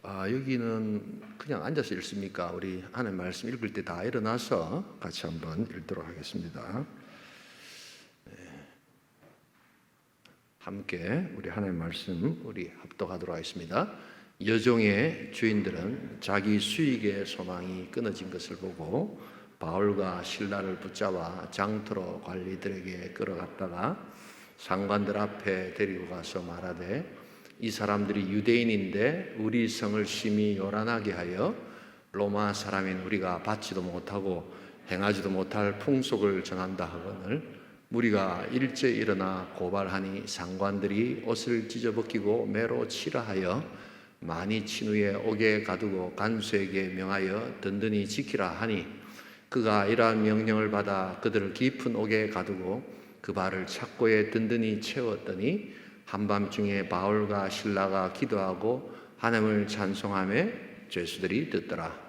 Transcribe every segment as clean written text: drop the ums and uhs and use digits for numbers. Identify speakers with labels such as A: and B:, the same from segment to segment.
A: 여기는 그냥 앉아서 읽습니까? 우리 하나님 말씀 읽을 때 다 일어나서 같이 한번 읽도록 하겠습니다. 함께 우리 하나님 말씀 우리 합독하도록 하겠습니다. 여종의 주인들은 자기 수익의 소망이 끊어진 것을 보고 바울과 실라를 붙잡아 장터로 관리들에게 끌어갔다가 상관들 앞에 데리고 가서 말하되, 이 사람들이 유대인인데 우리 성을 심히 요란하게 하여 로마 사람인 우리가 받지도 못하고 행하지도 못할 풍속을 정한다 하거늘 무리가 일제히 일어나 고발하니 상관들이 옷을 찢어벗기고 매로 치라 하여 많이 친 후에 옥에 가두고 간수에게 명하여 든든히 지키라 하니, 그가 이러한 명령을 받아 그들을 깊은 옥에 가두고 그 발을 착고에 든든히 채웠더니 한밤중에 바울과 실라가 기도하고 하나님을 찬송하며 죄수들이 듣더라.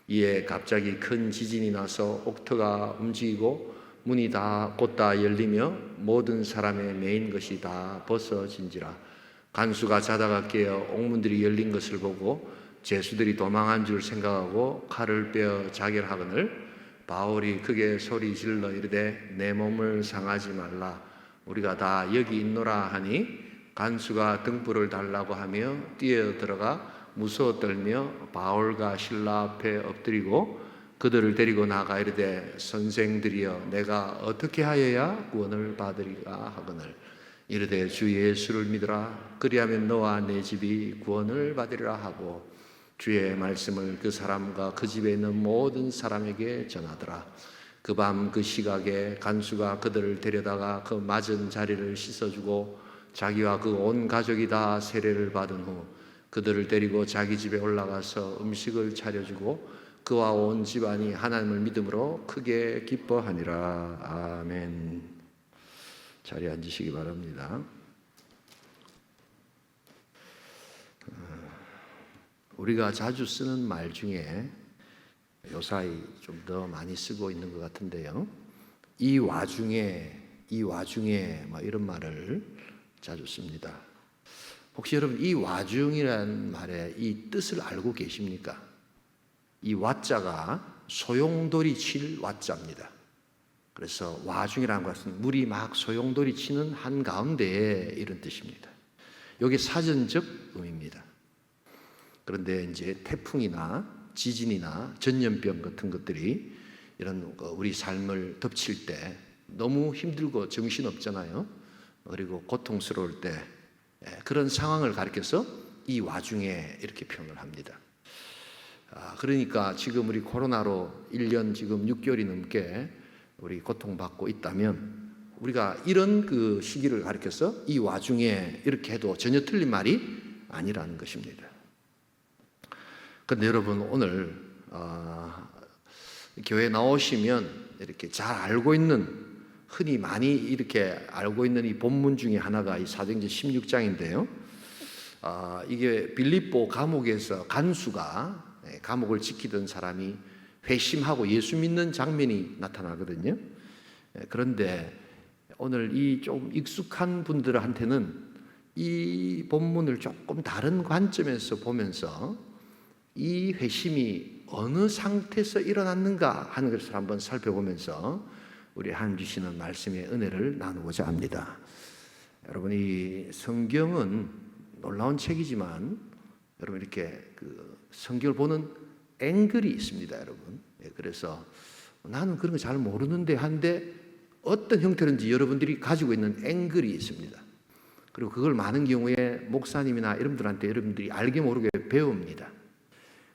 A: 이에 갑자기 큰 지진이 나서 옥터가 움직이고 문이 다 곧다 열리며 모든 사람의 매인 것이 다 벗어진지라. 간수가 자다가 깨어 옥문들이 열린 것을 보고 죄수들이 도망한 줄 생각하고 칼을 빼어 자결하거늘 바울이 크게 소리 질러 이르되, 내 몸을 상하지 말라, 우리가 다 여기 있노라 하니, 간수가 등불을 달라고 하며 뛰어들어가 무서워 떨며 바울과 실라 앞에 엎드리고 그들을 데리고 나가 이르되, 선생들이여 내가 어떻게 하여야 구원을 받으리까 하거늘 이르되, 주 예수를 믿으라, 그리하면 너와 내 집이 구원을 받으리라 하고 주의 말씀을 그 사람과 그 집에 있는 모든 사람에게 전하더라. 그 밤 그 시각에 간수가 그들을 데려다가 그 맞은 자리를 씻어주고 자기와 그 온 가족이 다 세례를 받은 후 그들을 데리고 자기 집에 올라가서 음식을 차려주고 그와 온 집안이 하나님을 믿음으로 크게 기뻐하니라. 아멘. 자리에 앉으시기 바랍니다. 우리가 자주 쓰는 말 중에 요사이 좀 더 많이 쓰고 있는 것 같은데요, 이 와중에 이런 말을 자주 씁니다. 혹시 여러분 이 와중이라는 말의 이 뜻을 알고 계십니까? 이 와자가 소용돌이 칠 와자입니다. 그래서 와중이라는 것은 물이 막 소용돌이 치는 한가운데에 이런 뜻입니다. 이게 사전적 의미입니다. 그런데 이제 태풍이나 지진이나 전염병 같은 것들이 이런 우리 삶을 덮칠 때 너무 힘들고 정신없잖아요. 그리고 고통스러울 때 그런 상황을 가리켜서 이 와중에 이렇게 표현을 합니다. 그러니까 지금 우리 코로나로 1년 지금 6개월이 넘게 우리 고통받고 있다면 우리가 이런 그 시기를 가리켜서 이 와중에 이렇게 해도 전혀 틀린 말이 아니라는 것입니다. 그런데 여러분 오늘 교회 나오시면 이렇게 잘 알고 있는, 흔히 많이 이렇게 알고 있는 이 본문 중에 하나가 이 사도행전 16장인데요. 이게 빌립보 감옥에서 간수가 감옥을 지키던 사람이 회심하고 예수 믿는 장면이 나타나거든요. 그런데 오늘 이 좀 익숙한 분들한테는 이 본문을 조금 다른 관점에서 보면서 이 회심이 어느 상태에서 일어났는가 하는 것을 한번 살펴보면서 우리 하나님 주시는 말씀의 은혜를 나누고자 합니다. 여러분, 이 성경은 놀라운 책이지만 여러분 이렇게 그 성경을 보는 앵글이 있습니다, 여러분. 그래서 나는 그런 거 잘 모르는데 한데 어떤 형태인지 여러분들이 가지고 있는 앵글이 있습니다. 그리고 그걸 많은 경우에 목사님이나 여러분들한테 여러분들이 알게 모르게 배웁니다.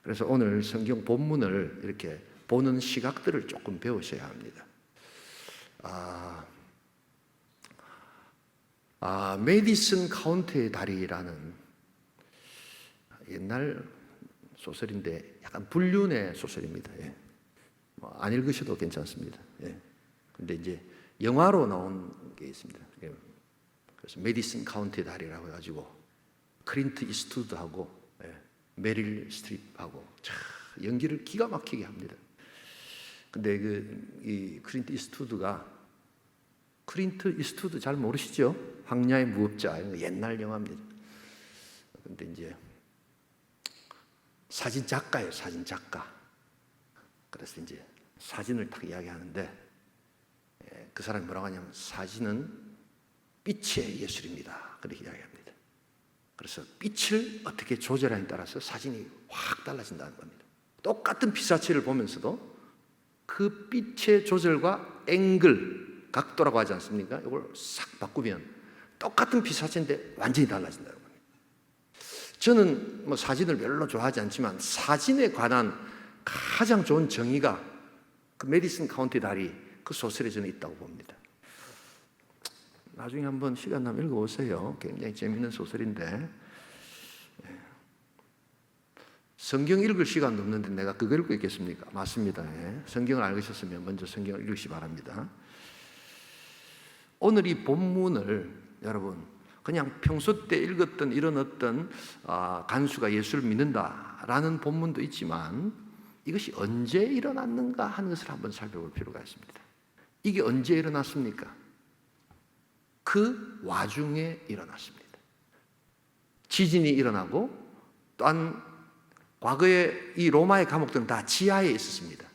A: 그래서 오늘 성경 본문을 이렇게 보는 시각들을 조금 배우셔야 합니다. 메디슨 카운티의 다리라는 옛날 소설인데 약간 불륜의 소설입니다. 안 읽으셔도 괜찮습니다. 근데 이제 영화로 나온 게 있습니다. 그래서 메디슨 카운티의 다리라고 해가지고 클린트 이스트우드하고 메릴 스트립하고 연기를 기가 막히게 합니다. 근데 이 클린트 이스트우드 잘 모르시죠? 황야의 무법자, 옛날 영화입니다. 근데 이제 사진 작가예요, 사진 작가. 그래서 이제 사진을 딱 이야기하는데 그 사람이 뭐라고 하냐면 사진은 빛의 예술입니다. 그렇게 이야기합니다. 그래서 빛을 어떻게 조절하느냐에 따라서 사진이 확 달라진다는 겁니다. 똑같은 피사체를 보면서도 그 빛의 조절과 앵글, 각도라고 하지 않습니까? 이걸 싹 바꾸면 똑같은 피사체인데 완전히 달라진다는 겁니다. 저는 뭐 사진을 별로 좋아하지 않지만 사진에 관한 가장 좋은 정의가 그 메디슨 카운티 다리 그 소설에 저는 있다고 봅니다. 나중에 한번 시간 나면 읽어보세요. 굉장히 재미있는 소설인데 성경 읽을 시간도 없는데 내가 그거 읽고 있겠습니까? 맞습니다. 성경을 알으셨으면 먼저 성경을 읽으시 바랍니다. 오늘 이 본문을 여러분 그냥 평소 때 읽었던 이런 어떤 간수가 예수를 믿는다라는 본문도 있지만 이것이 언제 일어났는가 하는 것을 한번 살펴볼 필요가 있습니다. 이게 언제 일어났습니까? 그 와중에 일어났습니다. 지진이 일어나고 또한 과거에 이 로마의 감옥들은 다 지하에 있었습니다.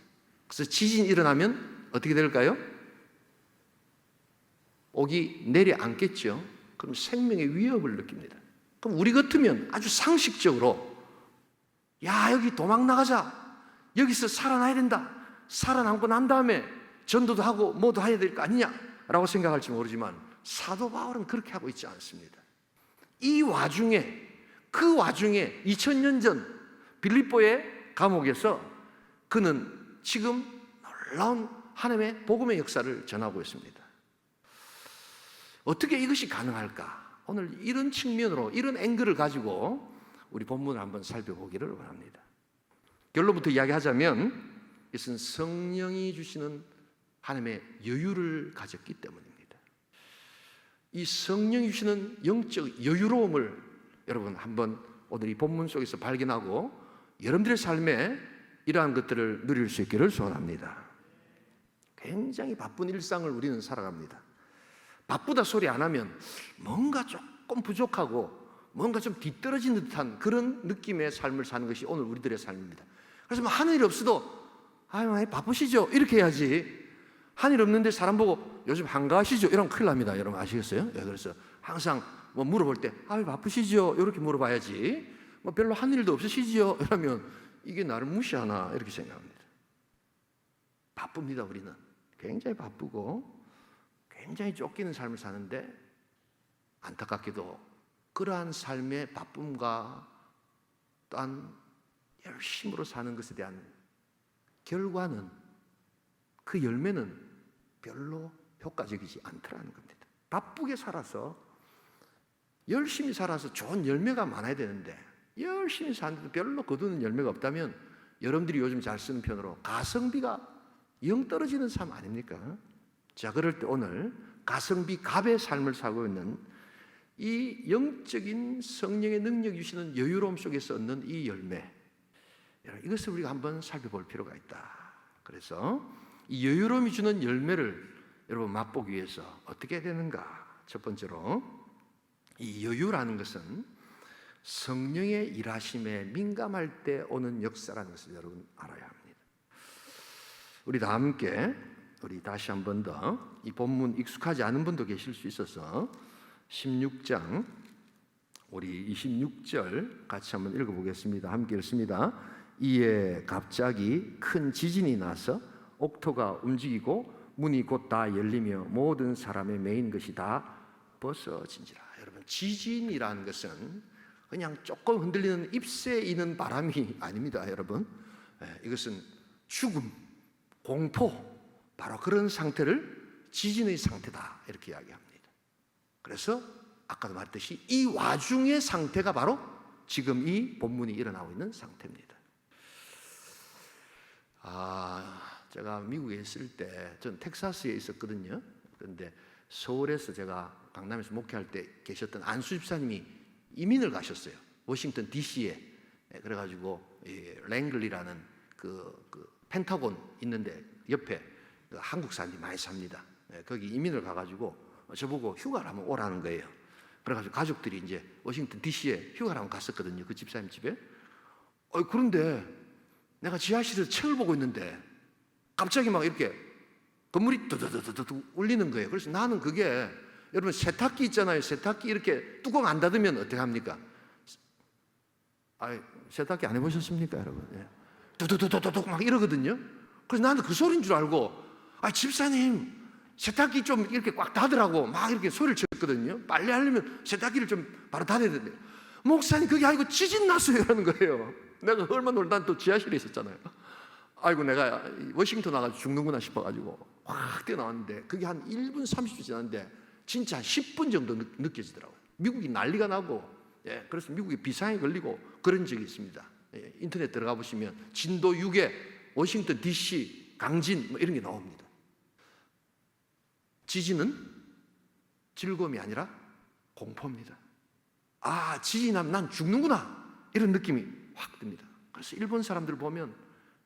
A: 그래서 지진이 일어나면 어떻게 될까요? 옥이 내려앉겠죠. 그럼 생명의 위협을 느낍니다. 그럼 우리 같으면 아주 상식적으로 야 여기 도망 나가자. 여기서 살아나야 된다. 살아남고 난 다음에 전도도 하고 뭐도 해야 될 거 아니냐라고 생각할지 모르지만 사도 바울은 그렇게 하고 있지 않습니다. 이 와중에 그 와중에 2000년 전 빌립보의 감옥에서 그는 지금 놀라운 하나님의 복음의 역사를 전하고 있습니다. 어떻게 이것이 가능할까? 오늘 이런 측면으로 이런 앵글을 가지고 우리 본문을 한번 살펴보기를 원합니다. 결론부터 이야기하자면 이것은 성령이 주시는 하나님의 여유를 가졌기 때문입니다. 이 성령이 주시는 영적 여유로움을 여러분 한번 오늘 이 본문 속에서 발견하고 여러분들의 삶에 이러한 것들을 누릴 수 있기를 소원합니다. 굉장히 바쁜 일상을 우리는 살아갑니다. 바쁘다 소리 안 하면 뭔가 조금 부족하고 뭔가 좀 뒤떨어진 듯한 그런 느낌의 삶을 사는 것이 오늘 우리들의 삶입니다. 그래서 뭐 하는 일이 없어도 아유 바쁘시죠? 이렇게 해야지. 하는 일 없는데 사람 보고 요즘 한가하시죠? 이러면 큰일 납니다. 여러분 아시겠어요? 그래서 항상 뭐 물어볼 때 아유 바쁘시죠? 이렇게 물어봐야지. 뭐 별로 하는 일도 없으시죠? 이러면 이게 나를 무시하나 이렇게 생각합니다. 바쁩니다. 우리는 굉장히 바쁘고 굉장히 쫓기는 삶을 사는데 안타깝게도 그러한 삶의 바쁨과 또한 열심으로 사는 것에 대한 결과는 그 열매는 별로 효과적이지 않더라는 겁니다. 바쁘게 살아서 열심히 살아서 좋은 열매가 많아야 되는데 열심히 사는데도 별로 거두는 열매가 없다면 여러분들이 요즘 잘 쓰는 편으로 가성비가 영 떨어지는 삶 아닙니까? 자, 그럴 때 오늘 가성비 갑의 삶을 살고 있는 이 영적인 성령의 능력 주시는 여유로움 속에서 얻는 이 열매, 이것을 우리가 한번 살펴볼 필요가 있다. 그래서 이 여유로움이 주는 열매를 여러분 맛보기 위해서 어떻게 해야 되는가? 첫 번째로 이 여유라는 것은 성령의 일하심에 민감할 때 오는 역사라는 것을 여러분 알아야 합니다. 우리 다 함께 우리 다시 한 번 더 이 본문 익숙하지 않은 분도 계실 수 있어서 16장 우리 26절 같이 한번 읽어보겠습니다. 함께 읽습니다. 이에 갑자기 큰 지진이 나서 옥토가 움직이고 문이 곧 다 열리며 모든 사람의 매인 것이 다 벗어진지라. 여러분 지진이라는 것은 그냥 조금 흔들리는 잎새에 있는 바람이 아닙니다. 여러분 이것은 죽음, 공포 바로 그런 상태를 지진의 상태다 이렇게 이야기합니다. 그래서 아까도 말했듯이 이 와중의 상태가 바로 지금 이 본문이 일어나고 있는 상태입니다. 제가 미국에 있을 때 전 텍사스에 있었거든요. 그런데 서울에서 제가 강남에서 목회할 때 계셨던 안수 집사님이 이민을 가셨어요. 워싱턴 DC에. 그래가지고 랭글리라는 그 펜타곤 있는데 옆에 한국 사람들이 많이 삽니다. 거기 이민을 가가지고 저보고 휴가를 한번 오라는 거예요. 그래가지고 가족들이 이제 워싱턴 DC에 휴가를 한번 갔었거든요. 그 집사님 집에. 그런데 내가 지하실에서 책을 보고 있는데 갑자기 막 이렇게 건물이 두두두두두 울리는 거예요. 그래서 나는 그게, 여러분 세탁기 있잖아요. 세탁기 이렇게 뚜껑 안 닫으면 어떻게 합니까? 세탁기 안 해보셨습니까, 여러분? 예. 두두두두두 막 이러거든요. 그래서 나는 그 소리인 줄 알고, 집사님 세탁기 좀 이렇게 꽉 닫으라고 막 이렇게 소리를 쳤거든요. 빨래 하려면 세탁기를 좀 바로 닫아야 된대요. 목사님 그게 아니고 지진 났어요 라는 거예요. 내가 얼마 놀다 난 또 지하실에 있었잖아요. 아이고 내가 워싱턴 나가서 죽는구나 싶어가지고 확 뛰어나왔는데 그게 한 1분 30초 지났는데 진짜 한 10분 정도 느껴지더라고요. 미국이 난리가 나고, 그래서 미국이 비상에 걸리고 그런 적이 있습니다. 인터넷 들어가 보시면 진도 6에 워싱턴 DC 강진 뭐 이런 게 나옵니다. 지진은 즐거움이 아니라 공포입니다. 지진하면 난 죽는구나 이런 느낌이 확 듭니다. 그래서 일본 사람들 보면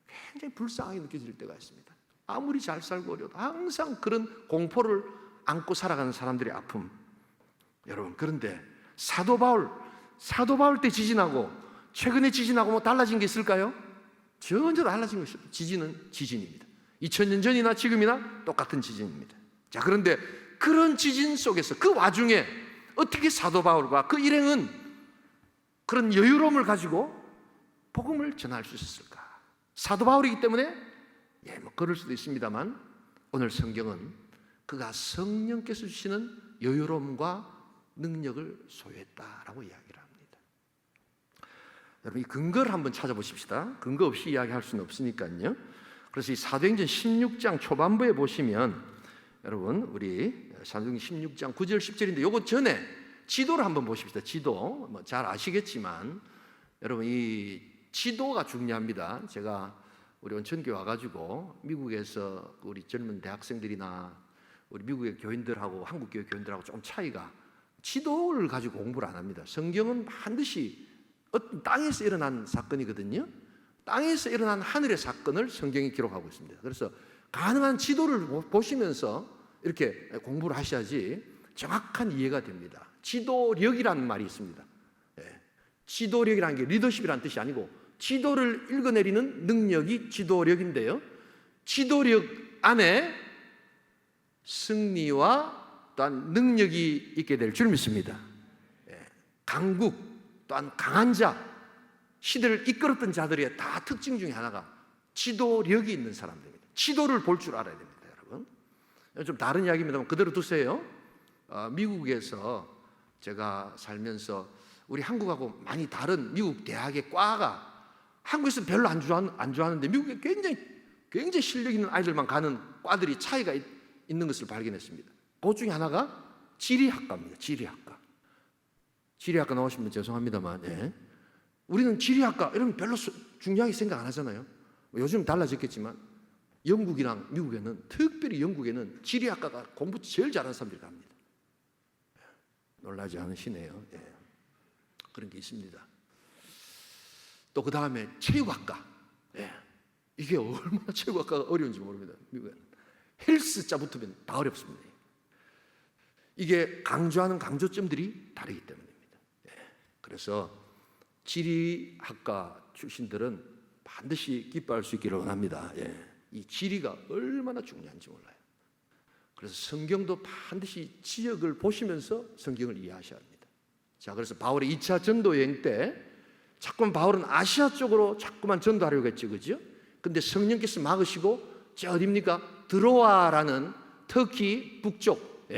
A: 굉장히 불쌍하게 느껴질 때가 있습니다. 아무리 잘 살고 어려도 항상 그런 공포를 안고 살아가는 사람들의 아픔. 여러분, 그런데 사도 바울 때 지진하고 최근에 지진하고 뭐 달라진 게 있을까요? 전혀 달라진 것이 없어요. 지진은 지진입니다. 2000년 전이나 지금이나 똑같은 지진입니다. 자, 그런데 그런 지진 속에서 그 와중에 어떻게 사도 바울과 그 일행은 그런 여유로움을 가지고 복음을 전할 수 있었을까? 사도 바울이기 때문에 뭐 그럴 수도 있습니다만 오늘 성경은 그가 성령께서 주시는 여유로움과 능력을 소유했다라고 이야기를 합니다. 여러분, 이 근거를 한번 찾아보십시다. 근거 없이 이야기할 수는 없으니까요. 그래서 이 사도행전 16장 초반부에 보시면 여러분, 우리 사도행전 16장 9절 10절인데 요거 전에 지도를 한번 보십시다. 지도 뭐 잘 아시겠지만 여러분, 이 지도가 중요합니다. 제가 우리 온천교회 와가지고 미국에서 우리 젊은 대학생들이나 우리 미국의 교인들하고 한국 교회 교인들하고 좀 차이가, 지도를 가지고 공부를 안 합니다. 성경은 반드시 어떤 땅에서 일어난 사건이거든요. 땅에서 일어난 하늘의 사건을 성경이 기록하고 있습니다. 그래서 가능한 지도를 보시면서 이렇게 공부를 하셔야지 정확한 이해가 됩니다. 지도력이라는 말이 있습니다. 지도력이라는 게 리더십이라는 뜻이 아니고 지도를 읽어내리는 능력이 지도력인데요. 지도력 안에 승리와 또한 능력이 있게 될 줄 믿습니다. 강국 또한 강한 자, 시대를 이끌었던 자들의 다 특징 중에 하나가 지도력이 있는 사람들입니다. 지도를 볼 줄 알아야 됩니다, 여러분. 좀 다른 이야기입니다만 그대로 두세요. 미국에서 제가 살면서 우리 한국하고 많이 다른 미국 대학의 과가 한국에서 별로 안 좋아하는데 미국에 굉장히 실력 있는 아이들만 가는 과들이 차이가 있는 것을 발견했습니다. 그 중에 하나가 지리학과입니다. 지리학과 나오신 분 죄송합니다만, 우리는 지리학과 이런 별로 중요하게 생각 안 하잖아요. 요즘 달라졌겠지만 영국이랑 미국에는, 특별히 영국에는 지리학과가 공부 제일 잘하는 사람들이 갑니다. 놀라지 않으시네요. 그런 게 있습니다. 또 그 다음에 체육학과. 이게 얼마나 체육학과가 어려운지 모릅니다. 미국에는 헬스자 붙으면 다 어렵습니다. 이게 강조하는 강조점들이 다르기 때문입니다. 그래서 지리학과 출신들은 반드시 기뻐할 수 있기를 원합니다. 이 지리가 얼마나 중요한지 몰라요. 그래서 성경도 반드시 지역을 보시면서 성경을 이해하셔야 합니다. 자, 그래서 바울의 2차 전도 여행 때 자꾸만 바울은 아시아 쪽으로 자꾸만 전도하려고 했죠, 그죠? 근데 성령께서 막으시고 저 어디입니까? 드로아라는 터키 북쪽,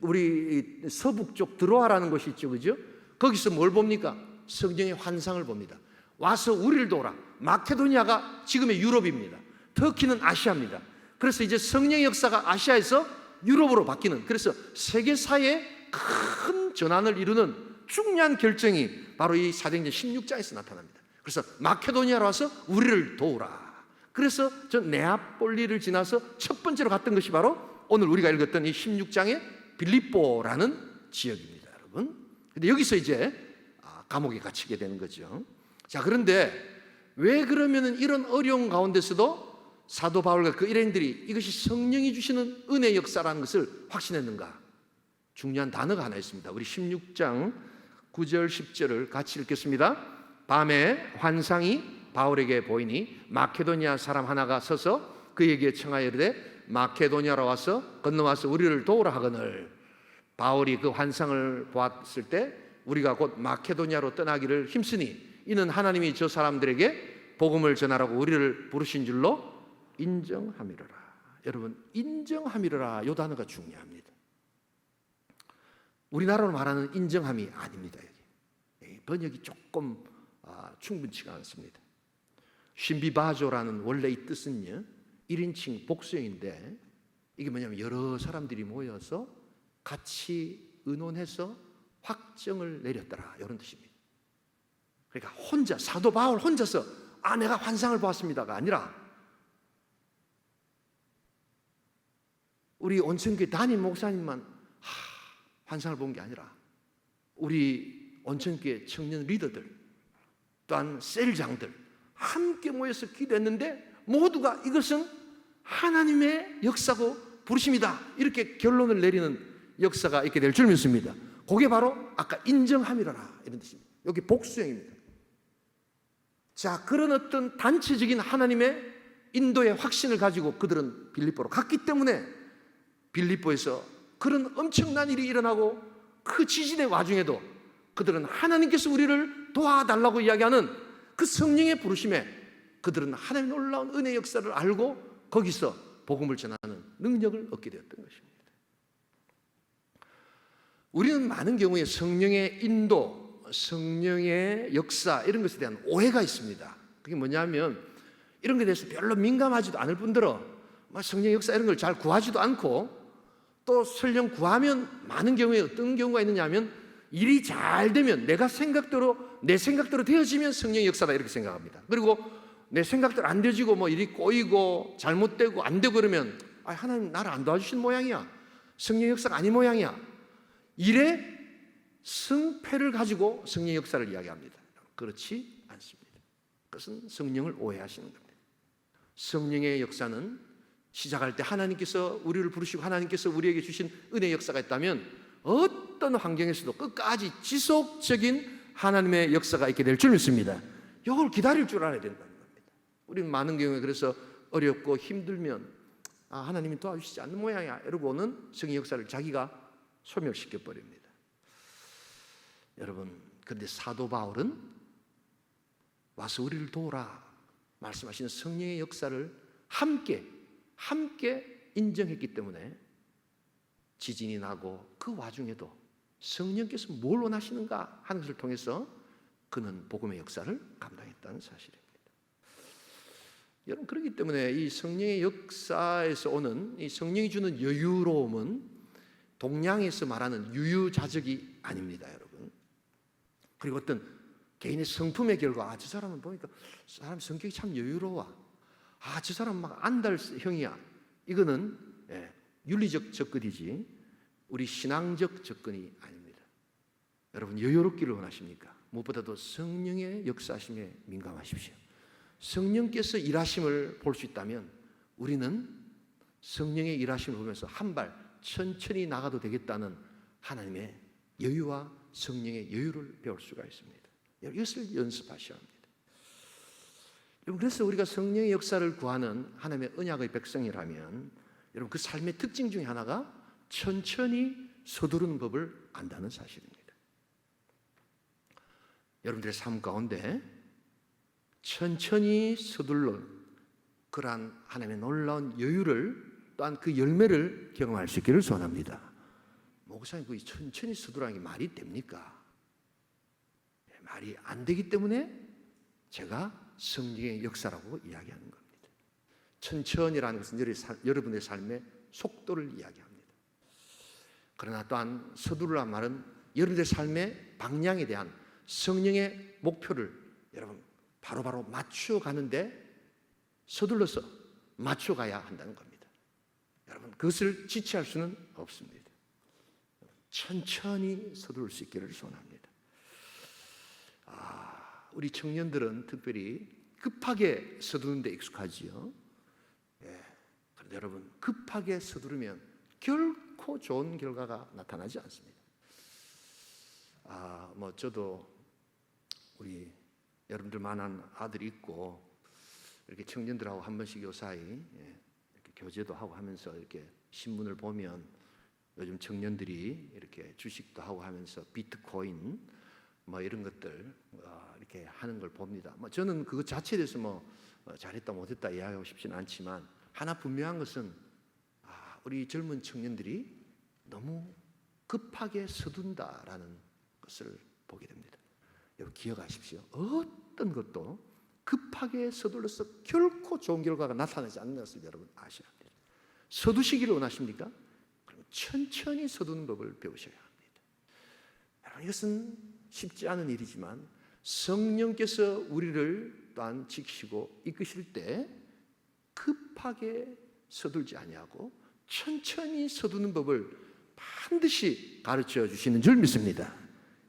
A: 우리 서북쪽 드로아라는 곳이 있죠, 그죠? 거기서 뭘 봅니까? 성경의 환상을 봅니다. 와서 우리를 도우라. 마케도니아가 지금의 유럽입니다. 터키는 아시아입니다. 그래서 이제 성령의 역사가 아시아에서 유럽으로 바뀌는, 그래서 세계사에 큰 전환을 이루는 중요한 결정이 바로 이 사도행전 16장에서 나타납니다. 그래서 마케도니아로 와서 우리를 도우라. 그래서 저 네아폴리를 지나서 첫 번째로 갔던 것이 바로 오늘 우리가 읽었던 이 16장의 빌립보라는 지역입니다, 여러분. 근데 여기서 이제 감옥에 갇히게 되는 거죠. 자, 그런데 왜 그러면은 이런 어려운 가운데서도 사도 바울과 그 일행들이 이것이 성령이 주시는 은혜의 역사라는 것을 확신했는가? 중요한 단어가 하나 있습니다. 우리 16장 9절 10절을 같이 읽겠습니다. 밤에 환상이 바울에게 보이니 마케도니아 사람 하나가 서서 그에게 청하여 이르되 마케도니아로 와서 건너와서 우리를 도우라 하거늘. 바울이 그 환상을 보았을 때 우리가 곧 마케도니아로 떠나기를 힘쓰니 이는 하나님이 저 사람들에게 복음을 전하라고 우리를 부르신 줄로 인정함이로라. 여러분, 인정함이로라, 요 단어가 중요합니다. 우리나라로 말하는 인정함이 아닙니다. 여기 번역이 조금 충분치가 않습니다. 신비바조라는 원래 이 뜻은요 1인칭 복수형인데, 이게 뭐냐면 여러 사람들이 모여서 같이 의논해서 확정을 내렸더라, 이런 뜻입니다. 그러니까 혼자, 사도 바울 혼자서 내가 환상을 보았습니다가 아니라 우리 온천교회 담임 목사님만 환상을 본 게 아니라 우리 온천교회 청년 리더들 또한 셀장들 함께 모여서 기도했는데 모두가 이것은 하나님의 역사고 부르심이다, 이렇게 결론을 내리는 역사가 있게 될 줄 믿습니다. 그게 바로 아까 인정함이라라, 이런 뜻입니다. 여기 복수형입니다. 자, 그런 어떤 단체적인 하나님의 인도의 확신을 가지고 그들은 빌립보로 갔기 때문에 빌립보에서 그런 엄청난 일이 일어나고 그 지진의 와중에도 그들은 하나님께서 우리를 도와달라고 이야기하는 그 성령의 부르심에 그들은 하나님의 놀라운 은혜의 역사를 알고 거기서 복음을 전하는 능력을 얻게 되었던 것입니다. 우리는 많은 경우에 성령의 인도, 성령의 역사 이런 것에 대한 오해가 있습니다. 그게 뭐냐면 이런 것에 대해서 별로 민감하지도 않을 뿐더러 성령의 역사 이런 걸 잘 구하지도 않고, 또 설령 구하면 많은 경우에 어떤 경우가 있느냐면 일이 잘 되면 내 생각대로 되어지면 성령의 역사다, 이렇게 생각합니다. 그리고 내 생각대로 안 되어지고 일이 꼬이고 잘못되고 안 되고 그러면 하나님 나를 안 도와주신 모양이야, 성령의 역사가 아닌 모양이야, 일의 승패를 가지고 성령의 역사를 이야기합니다. 그렇지 않습니다. 그것은 성령을 오해하시는 겁니다. 성령의 역사는 시작할 때 하나님께서 우리를 부르시고 하나님께서 우리에게 주신 은혜의 역사가 있다면 어떤 환경에서도 끝까지 지속적인 하나님의 역사가 있게 될 줄 믿습니다. 이걸 기다릴 줄 알아야 된다는 겁니다. 우리는 많은 경우에 그래서 어렵고 힘들면 하나님이 도와주시지 않는 모양이야 이러고는 성령의 역사를 자기가 소멸시켜 버립니다. 여러분, 그런데 사도 바울은 와서 우리를 도우라 말씀하시는 성령의 역사를 함께 인정했기 때문에 지진이 나고 그 와중에도 성령께서 뭘 원하시는가 하는 것을 통해서 그는 복음의 역사를 감당했다는 사실입니다. 여러분, 그렇기 때문에 이 성령의 역사에서 오는 이 성령이 주는 여유로움은 동양에서 말하는 유유자적이 아닙니다, 여러분. 그리고 어떤 개인의 성품의 결과 저 사람은 보니까 사람 성격이 참 여유로워, 저 사람 막 안달형이야, 이거는 윤리적 접근이지 우리 신앙적 접근이 아닙니다. 여러분, 여유롭기를 원하십니까? 무엇보다도 성령의 역사하심에 민감하십시오. 성령께서 일하심을 볼 수 있다면 우리는 성령의 일하심을 보면서 한 발 천천히 나가도 되겠다는 하나님의 여유와 성령의 여유를 배울 수가 있습니다. 이것을 연습하셔야 합니다. 그래서 우리가 성령의 역사를 구하는 하나님의 언약의 백성이라면 여러분, 그 삶의 특징 중에 하나가 천천히 서두르는 법을 안다는 사실입니다. 여러분들의 삶 가운데 천천히 서둘러 그러한 하나님의 놀라운 여유를 또한 그 열매를 경험할 수 있기를 소원합니다. 목사님, 그 천천히 서두르는 게 말이 됩니까? 말이 안 되기 때문에 제가 성령의 역사라고 이야기하는 겁니다. 천천히라는 것은 여러분의 삶의 속도를 이야기합니다. 그러나 또한 서두르란 말은 여러분의 삶의 방향에 대한 성령의 목표를 여러분 바로바로 맞춰가는데 서둘러서 맞춰가야 한다는 겁니다. 여러분, 그것을 지체할 수는 없습니다. 천천히 서두를 수 있기를 소원합니다. 우리 청년들은 특별히 급하게 서두르는 데 익숙하지요. 그런데 여러분, 급하게 서두르면 결코 좋은 결과가 나타나지 않습니다. 저도 우리 여러분들만한 아들이 있고 이렇게 청년들하고 한 번씩 요사이 이렇게 교제도 하고 하면서 이렇게 신문을 보면 요즘 청년들이 이렇게 주식도 하고 하면서 비트코인 뭐 이런 것들 이렇게 하는 걸 봅니다. 뭐 저는 그것 자체에 대해서 뭐 잘했다 못했다 이야기하고 싶지는 않지만 하나 분명한 것은 우리 젊은 청년들이 너무 급하게 서둔다라는 것을 보게 됩니다. 여러분 기억하십시오. 어떤 것도 급하게 서둘러서 결코 좋은 결과가 나타나지 않는 것을 여러분 아셔야 합니다. 서두시기를 원하십니까? 그럼 천천히 서두는 법을 배우셔야 합니다. 여러분 이것은 쉽지 않은 일이지만 성령께서 우리를 또한 지키시고 이끄실 때 급하게 서둘지 아니하고 천천히 서두는 법을 반드시 가르쳐 주시는 줄 믿습니다.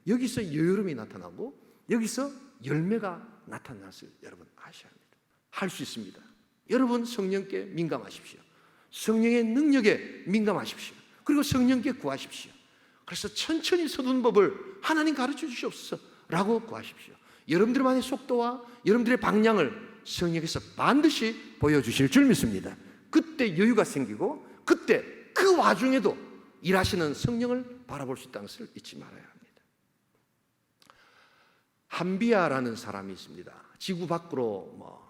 A: 여기서 여유로움이 나타나고 여기서 열매가 나타나는 것을 여러분 아셔야 합니다. 할 수 있습니다. 여러분 성령께 민감하십시오. 성령의 능력에 민감하십시오. 그리고 성령께 구하십시오. 그래서 천천히 서두는 법을 하나님 가르쳐 주시옵소서 라고 구하십시오. 여러분들만의 속도와 여러분들의 방향을 성령께서 반드시 보여주실 줄 믿습니다. 그때 여유가 생기고 그때 그 와중에도 일하시는 성령을 바라볼 수 있다는 것을 잊지 말아야 합니다. 함비아라는 사람이 있습니다. 지구 밖으로 뭐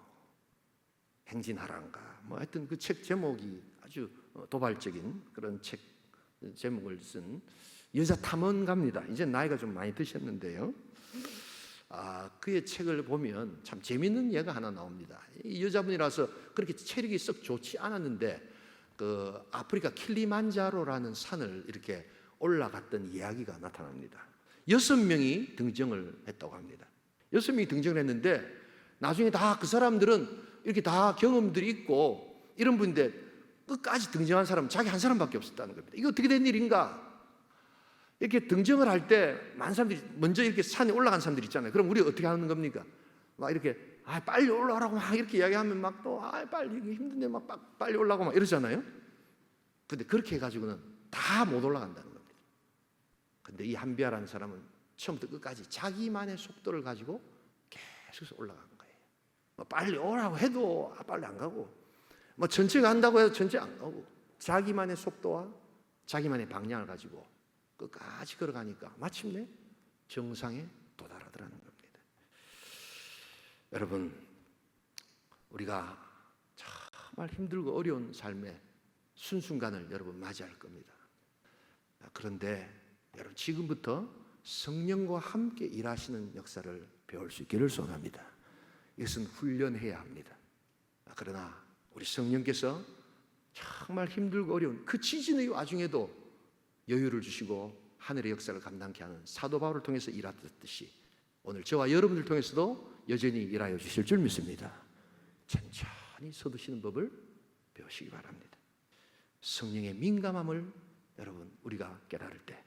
A: 행진하란가 뭐 하여튼 그 책 제목이 아주 도발적인 그런 책 제목을 쓴 여자 탐험가입니다. 이제 나이가 좀 많이 드셨는데요. 그의 책을 보면 참 재밌는 예가 하나 나옵니다. 이 여자분이라서 그렇게 체력이 썩 좋지 않았는데 그 아프리카 킬리만자로라는 산을 이렇게 올라갔던 이야기가 나타납니다. 6명이 등정을 했다고 합니다. 6명이 등정을 했는데 나중에 다 그 사람들은 이렇게 다 경험들이 있고 이런 분인데 끝까지 등정한 사람은 자기 한 사람밖에 없었다는 겁니다. 이게 어떻게 된 일인가? 이렇게 등정을 할 때 많은 사람들이 먼저 이렇게 산에 올라간 사람들이 있잖아요. 그럼 우리 어떻게 하는 겁니까? 막 이렇게 빨리 올라오라고 막 이렇게 이야기하면 막 또 빨리 힘든데 막 빨리 올라가고 막 이러잖아요. 근데 그렇게 해가지고는 다 못 올라간다는 겁니다. 근데 이 함비아라는 사람은 처음부터 끝까지 자기만의 속도를 가지고 계속 올라간 거예요. 뭐 빨리 오라고 해도 빨리 안 가고 뭐 천천히 간다고 해도 천천히 안 가고 자기만의 속도와 자기만의 방향을 가지고 끝까지 걸어가니까 마침내 정상에 도달하더라는 겁니다. 여러분 우리가 정말 힘들고 어려운 삶의 순순간을 여러분 맞이할 겁니다. 그런데 여러분 지금부터 성령과 함께 일하시는 역사를 배울 수 있기를 소원합니다. 이것은 훈련해야 합니다. 그러나 우리 성령께서 정말 힘들고 어려운 그 지진의 와중에도 여유를 주시고 하늘의 역사를 감당케 하는 사도 바울을 통해서 일하듯이 오늘 저와 여러분들 통해서도 여전히 일하여 주실 줄 믿습니다. 천천히 서두시는 법을 배우시기 바랍니다. 성령의 민감함을 여러분 우리가 깨달을 때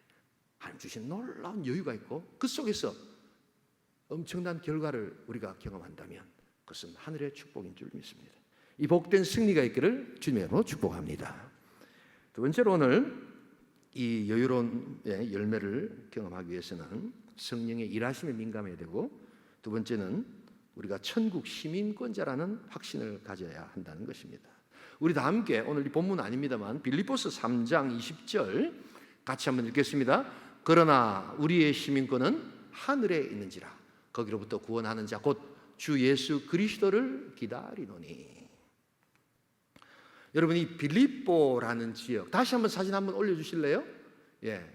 A: 하나님 주신 놀라운 여유가 있고 그 속에서 엄청난 결과를 우리가 경험한다면 그것은 하늘의 축복인 줄 믿습니다. 이 복된 승리가 있기를 주님의 이름으로 축복합니다. 두 번째로 오늘 이 여유로운 열매를 경험하기 위해서는 성령의 일하심에 민감해야 되고 두 번째는 우리가 천국 시민권자라는 확신을 가져야 한다는 것입니다. 우리 다 함께 오늘 이 본문 아닙니다만 빌립보서 3장 20절 같이 한번 읽겠습니다. 그러나 우리의 시민권은 하늘에 있는지라 거기로부터 구원하는 자 곧 주 예수 그리스도를 기다리노니. 여러분 이 빌립보라는 지역 다시 한번 사진 한번 올려주실래요?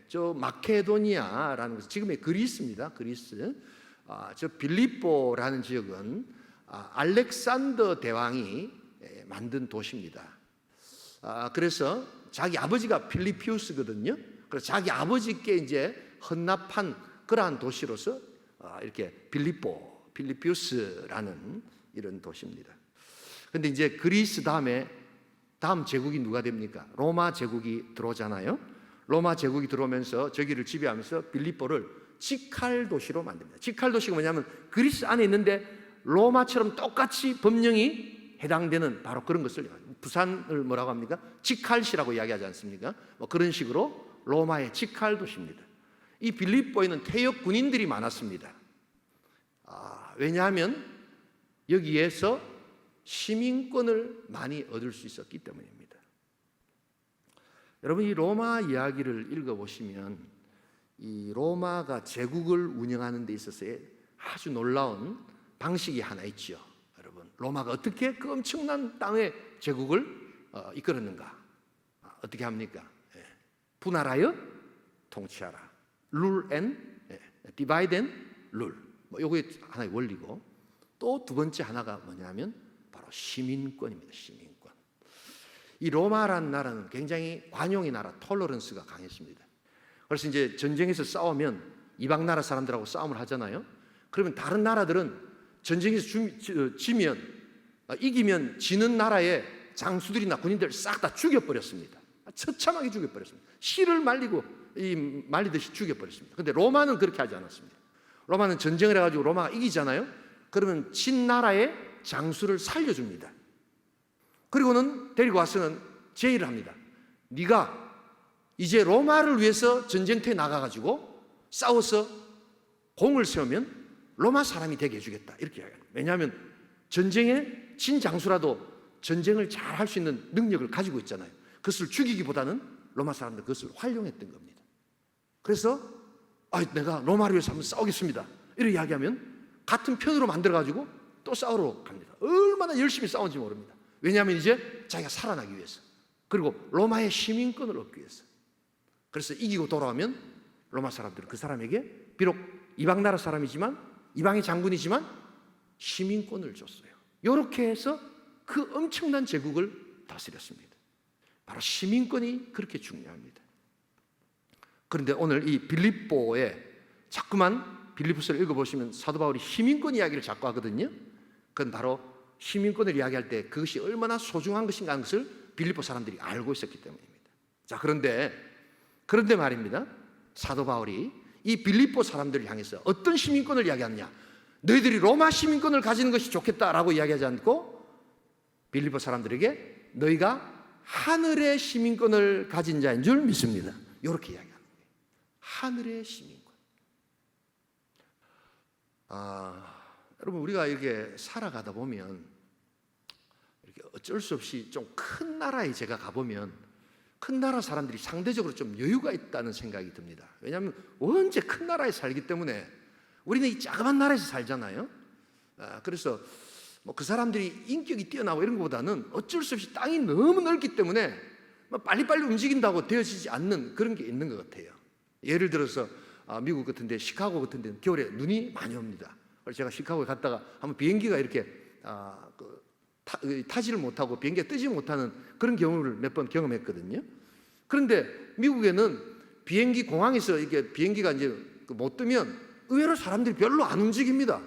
A: 저 마케도니아라는 곳 지금의 그리스입니다. 그리스. 저 빌립보라는 지역은 알렉산더 대왕이 만든 도시입니다. 그래서 자기 아버지가 필리피우스거든요. 그래서 자기 아버지께 이제 헌납한 그러한 도시로서 이렇게 필리피우스라는 이런 도시입니다. 그런데 이제 그리스 다음 제국이 누가 됩니까? 로마 제국이 들어오잖아요. 로마 제국이 들어오면서 저기를 지배하면서 빌립보를 직할 도시로 만듭니다. 직할 도시가 뭐냐면 그리스 안에 있는데 로마처럼 똑같이 법령이 해당되는 바로 그런 것을 부산을 뭐라고 합니까? 직할시라고 이야기하지 않습니까? 뭐 그런 식으로 로마의 직할 도시입니다. 이 빌립보에는 퇴역 군인들이 많았습니다. 왜냐하면 여기에서 시민권을 많이 얻을 수 있었기 때문입니다. 여러분, 이 로마 이야기를 읽어보시면 이 로마가 제국을 운영하는 데 있어서의 아주 놀라운 방식이 하나 있죠. 여러분, 로마가 어떻게 그 엄청난 땅의 제국을 이끌었는가? 어떻게 합니까? 분할하여 통치하라. rule and divide and rule. 요게 하나의 원리고, 또 두 번째 하나가 뭐냐면 바로 시민권입니다. 시민권. 이 로마라는 나라는 굉장히 관용의 나라, 톨러런스가 강했습니다. 그래서 이제 전쟁에서 싸우면 이방 나라 사람들하고 싸움을 하잖아요. 그러면 다른 나라들은 전쟁에서 지면, 이기면 지는 나라의 장수들이나 군인들 싹 다 죽여버렸습니다. 처참하게 죽여버렸습니다. 씨를 말리듯이 죽여버렸습니다. 그런데 로마는 그렇게 하지 않았습니다. 로마는 전쟁을 해가지고 로마가 이기잖아요. 그러면 진 나라의 장수를 살려줍니다. 그리고는 데리고 와서는 제의를 합니다. 네가 이제 로마를 위해서 전쟁터에 나가가지고 싸워서 공을 세우면 로마 사람이 되게 해주겠다, 이렇게 이야기합니다. 왜냐하면 전쟁에 진 장수라도 전쟁을 잘 할 수 있는 능력을 가지고 있잖아요. 그것을 죽이기보다는 로마 사람들 그것을 활용했던 겁니다. 그래서 내가 로마를 위해서 한번 싸우겠습니다, 이렇게 이야기하면 같은 편으로 만들어가지고 또 싸우러 갑니다. 얼마나 열심히 싸운지 모릅니다. 왜냐하면 이제 자기가 살아나기 위해서, 그리고 로마의 시민권을 얻기 위해서. 그래서 이기고 돌아오면 로마 사람들은 그 사람에게 비록 이방 나라 사람이지만, 이방의 장군이지만 시민권을 줬어요. 이렇게 해서 그 엄청난 제국을 다스렸습니다. 바로 시민권이 그렇게 중요합니다. 그런데 오늘 이 빌립보에 자꾸만 빌립보서를 읽어보시면 사도 바울이 시민권 이야기를 자꾸 하거든요. 그건 바로 시민권을 이야기할 때 그것이 얼마나 소중한 것인가 하는 것을 빌립보 사람들이 알고 있었기 때문입니다. 자, 그런데 말입니다. 사도 바울이 이 빌립보 사람들을 향해서 어떤 시민권을 이야기하느냐? 너희들이 로마 시민권을 가지는 것이 좋겠다라고 이야기하지 않고 빌립보 사람들에게 너희가 하늘의 시민권을 가진 자인 줄 믿습니다, 이렇게 이야기하는 거예요. 하늘의 시민권. 여러분, 우리가 이렇게 살아가다 보면 이렇게 어쩔 수 없이 좀 큰 나라에 제가 가보면 큰 나라 사람들이 상대적으로 좀 여유가 있다는 생각이 듭니다. 왜냐하면 언제 큰 나라에 살기 때문에 우리는 이 자그만 나라에서 살잖아요. 그래서 그 사람들이 인격이 뛰어나고 이런 것보다는 어쩔 수 없이 땅이 너무 넓기 때문에 빨리빨리 움직인다고 되어지지 않는 그런 게 있는 것 같아요. 예를 들어서 미국 같은 데, 시카고 같은 데는 겨울에 눈이 많이 옵니다. 그래서 제가 시카고에 갔다가 한번 비행기가 이렇게 타지를 못하고 비행기가 뜨지 못하는 그런 경우를 몇 번 경험했거든요. 그런데 미국에는 비행기 공항에서 이게 비행기가 이제 못 뜨면 의외로 사람들이 별로 안 움직입니다.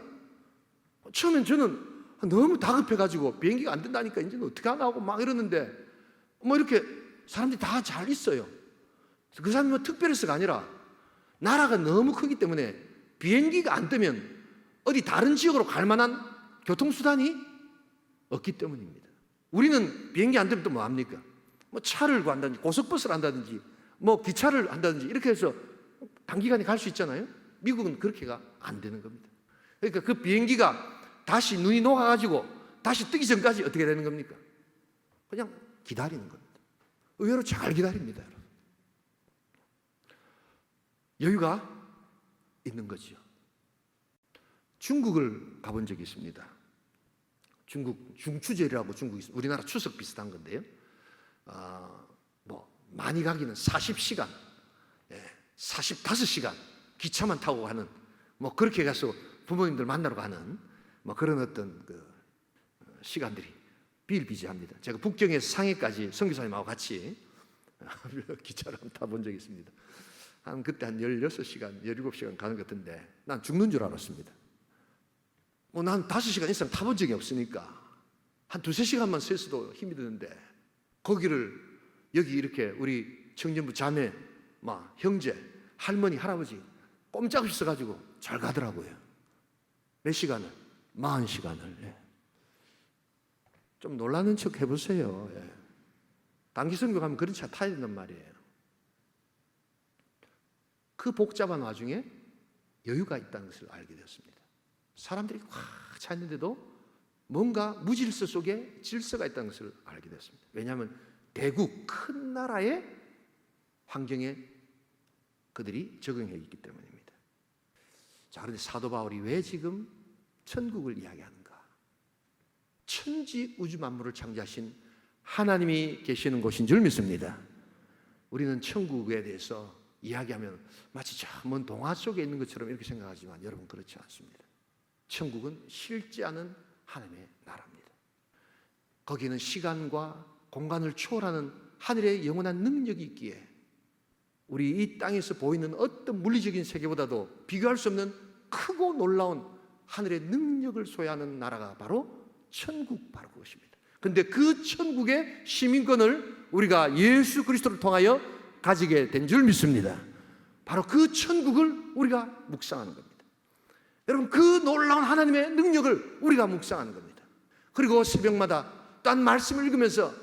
A: 처음엔 저는 너무 다급해가지고 비행기가 안 뜬다니까 이제는 어떻게 하나 하고 막 이러는데 이렇게 사람들이 다 잘 있어요. 그 사람이 특별해서가 아니라 나라가 너무 크기 때문에 비행기가 안 뜨면 어디 다른 지역으로 갈 만한 교통수단이 없기 때문입니다. 우리는 비행기 안 뜨면 또 뭐 합니까? 차를 구한다든지 고속버스를 한다든지 기차를 한다든지 이렇게 해서 단기간에 갈 수 있잖아요. 미국은 그렇게가 안 되는 겁니다. 그러니까 그 비행기가 다시 눈이 녹아가지고 다시 뜨기 전까지 어떻게 되는 겁니까? 그냥 기다리는 겁니다. 의외로 잘 기다립니다, 여러분. 여유가 있는 거죠. 중국을 가본 적이 있습니다. 중국 중추절이라고 중국이 있습니다. 우리나라 추석 비슷한 건데요. 많이 가기는 40시간, 45시간 기차만 타고 가는 그렇게 가서 부모님들 만나러 가는 그런 어떤 시간들이 비일비재합니다. 제가 북경에서 상해까지 선교사님하고 같이 기차를 한번 타본 적이 있습니다. 그때 한 16시간, 17시간 가는 것 같은데 난 죽는 줄 알았습니다. 난 5시간 이상 타본 적이 없으니까 한 2-3시간만 서 있어도 힘이 드는데 거기를 여기 이렇게 우리 청년부 자매, 형제, 할머니, 할아버지 꼼짝없이 써가지고 잘 가더라고요. 몇 시간을? 40시간을. 좀 놀라는 척 해보세요. 단기 선교 가면 그런 차 타야 된단 말이에요. 그 복잡한 와중에 여유가 있다는 것을 알게 되었습니다. 사람들이 꽉 차 있는데도 뭔가 무질서 속에 질서가 있다는 것을 알게 됐습니다. 왜냐하면 대국, 큰 나라의 환경에 그들이 적응해 있기 때문입니다. 자, 그런데 사도 바울이 왜 지금 천국을 이야기하는가? 천지 우주 만물을 창조하신 하나님이 계시는 곳인 줄 믿습니다. 우리는 천국에 대해서 이야기하면 마치 먼 동화 속에 있는 것처럼 이렇게 생각하지만 여러분, 그렇지 않습니다. 천국은 실제하는 하나님의 나라입니다. 거기는 시간과 공간을 초월하는 하늘의 영원한 능력이 있기에 우리 이 땅에서 보이는 어떤 물리적인 세계보다도 비교할 수 없는 크고 놀라운 하늘의 능력을 소유하는 나라가 바로 천국, 바로 그것입니다. 그런데 그 천국의 시민권을 우리가 예수 그리스도를 통하여 가지게 된 줄 믿습니다. 바로 그 천국을 우리가 묵상하는 겁니다. 여러분, 그 놀라운 하나님의 능력을 우리가 묵상하는 겁니다. 그리고 새벽마다 딴 말씀을 읽으면서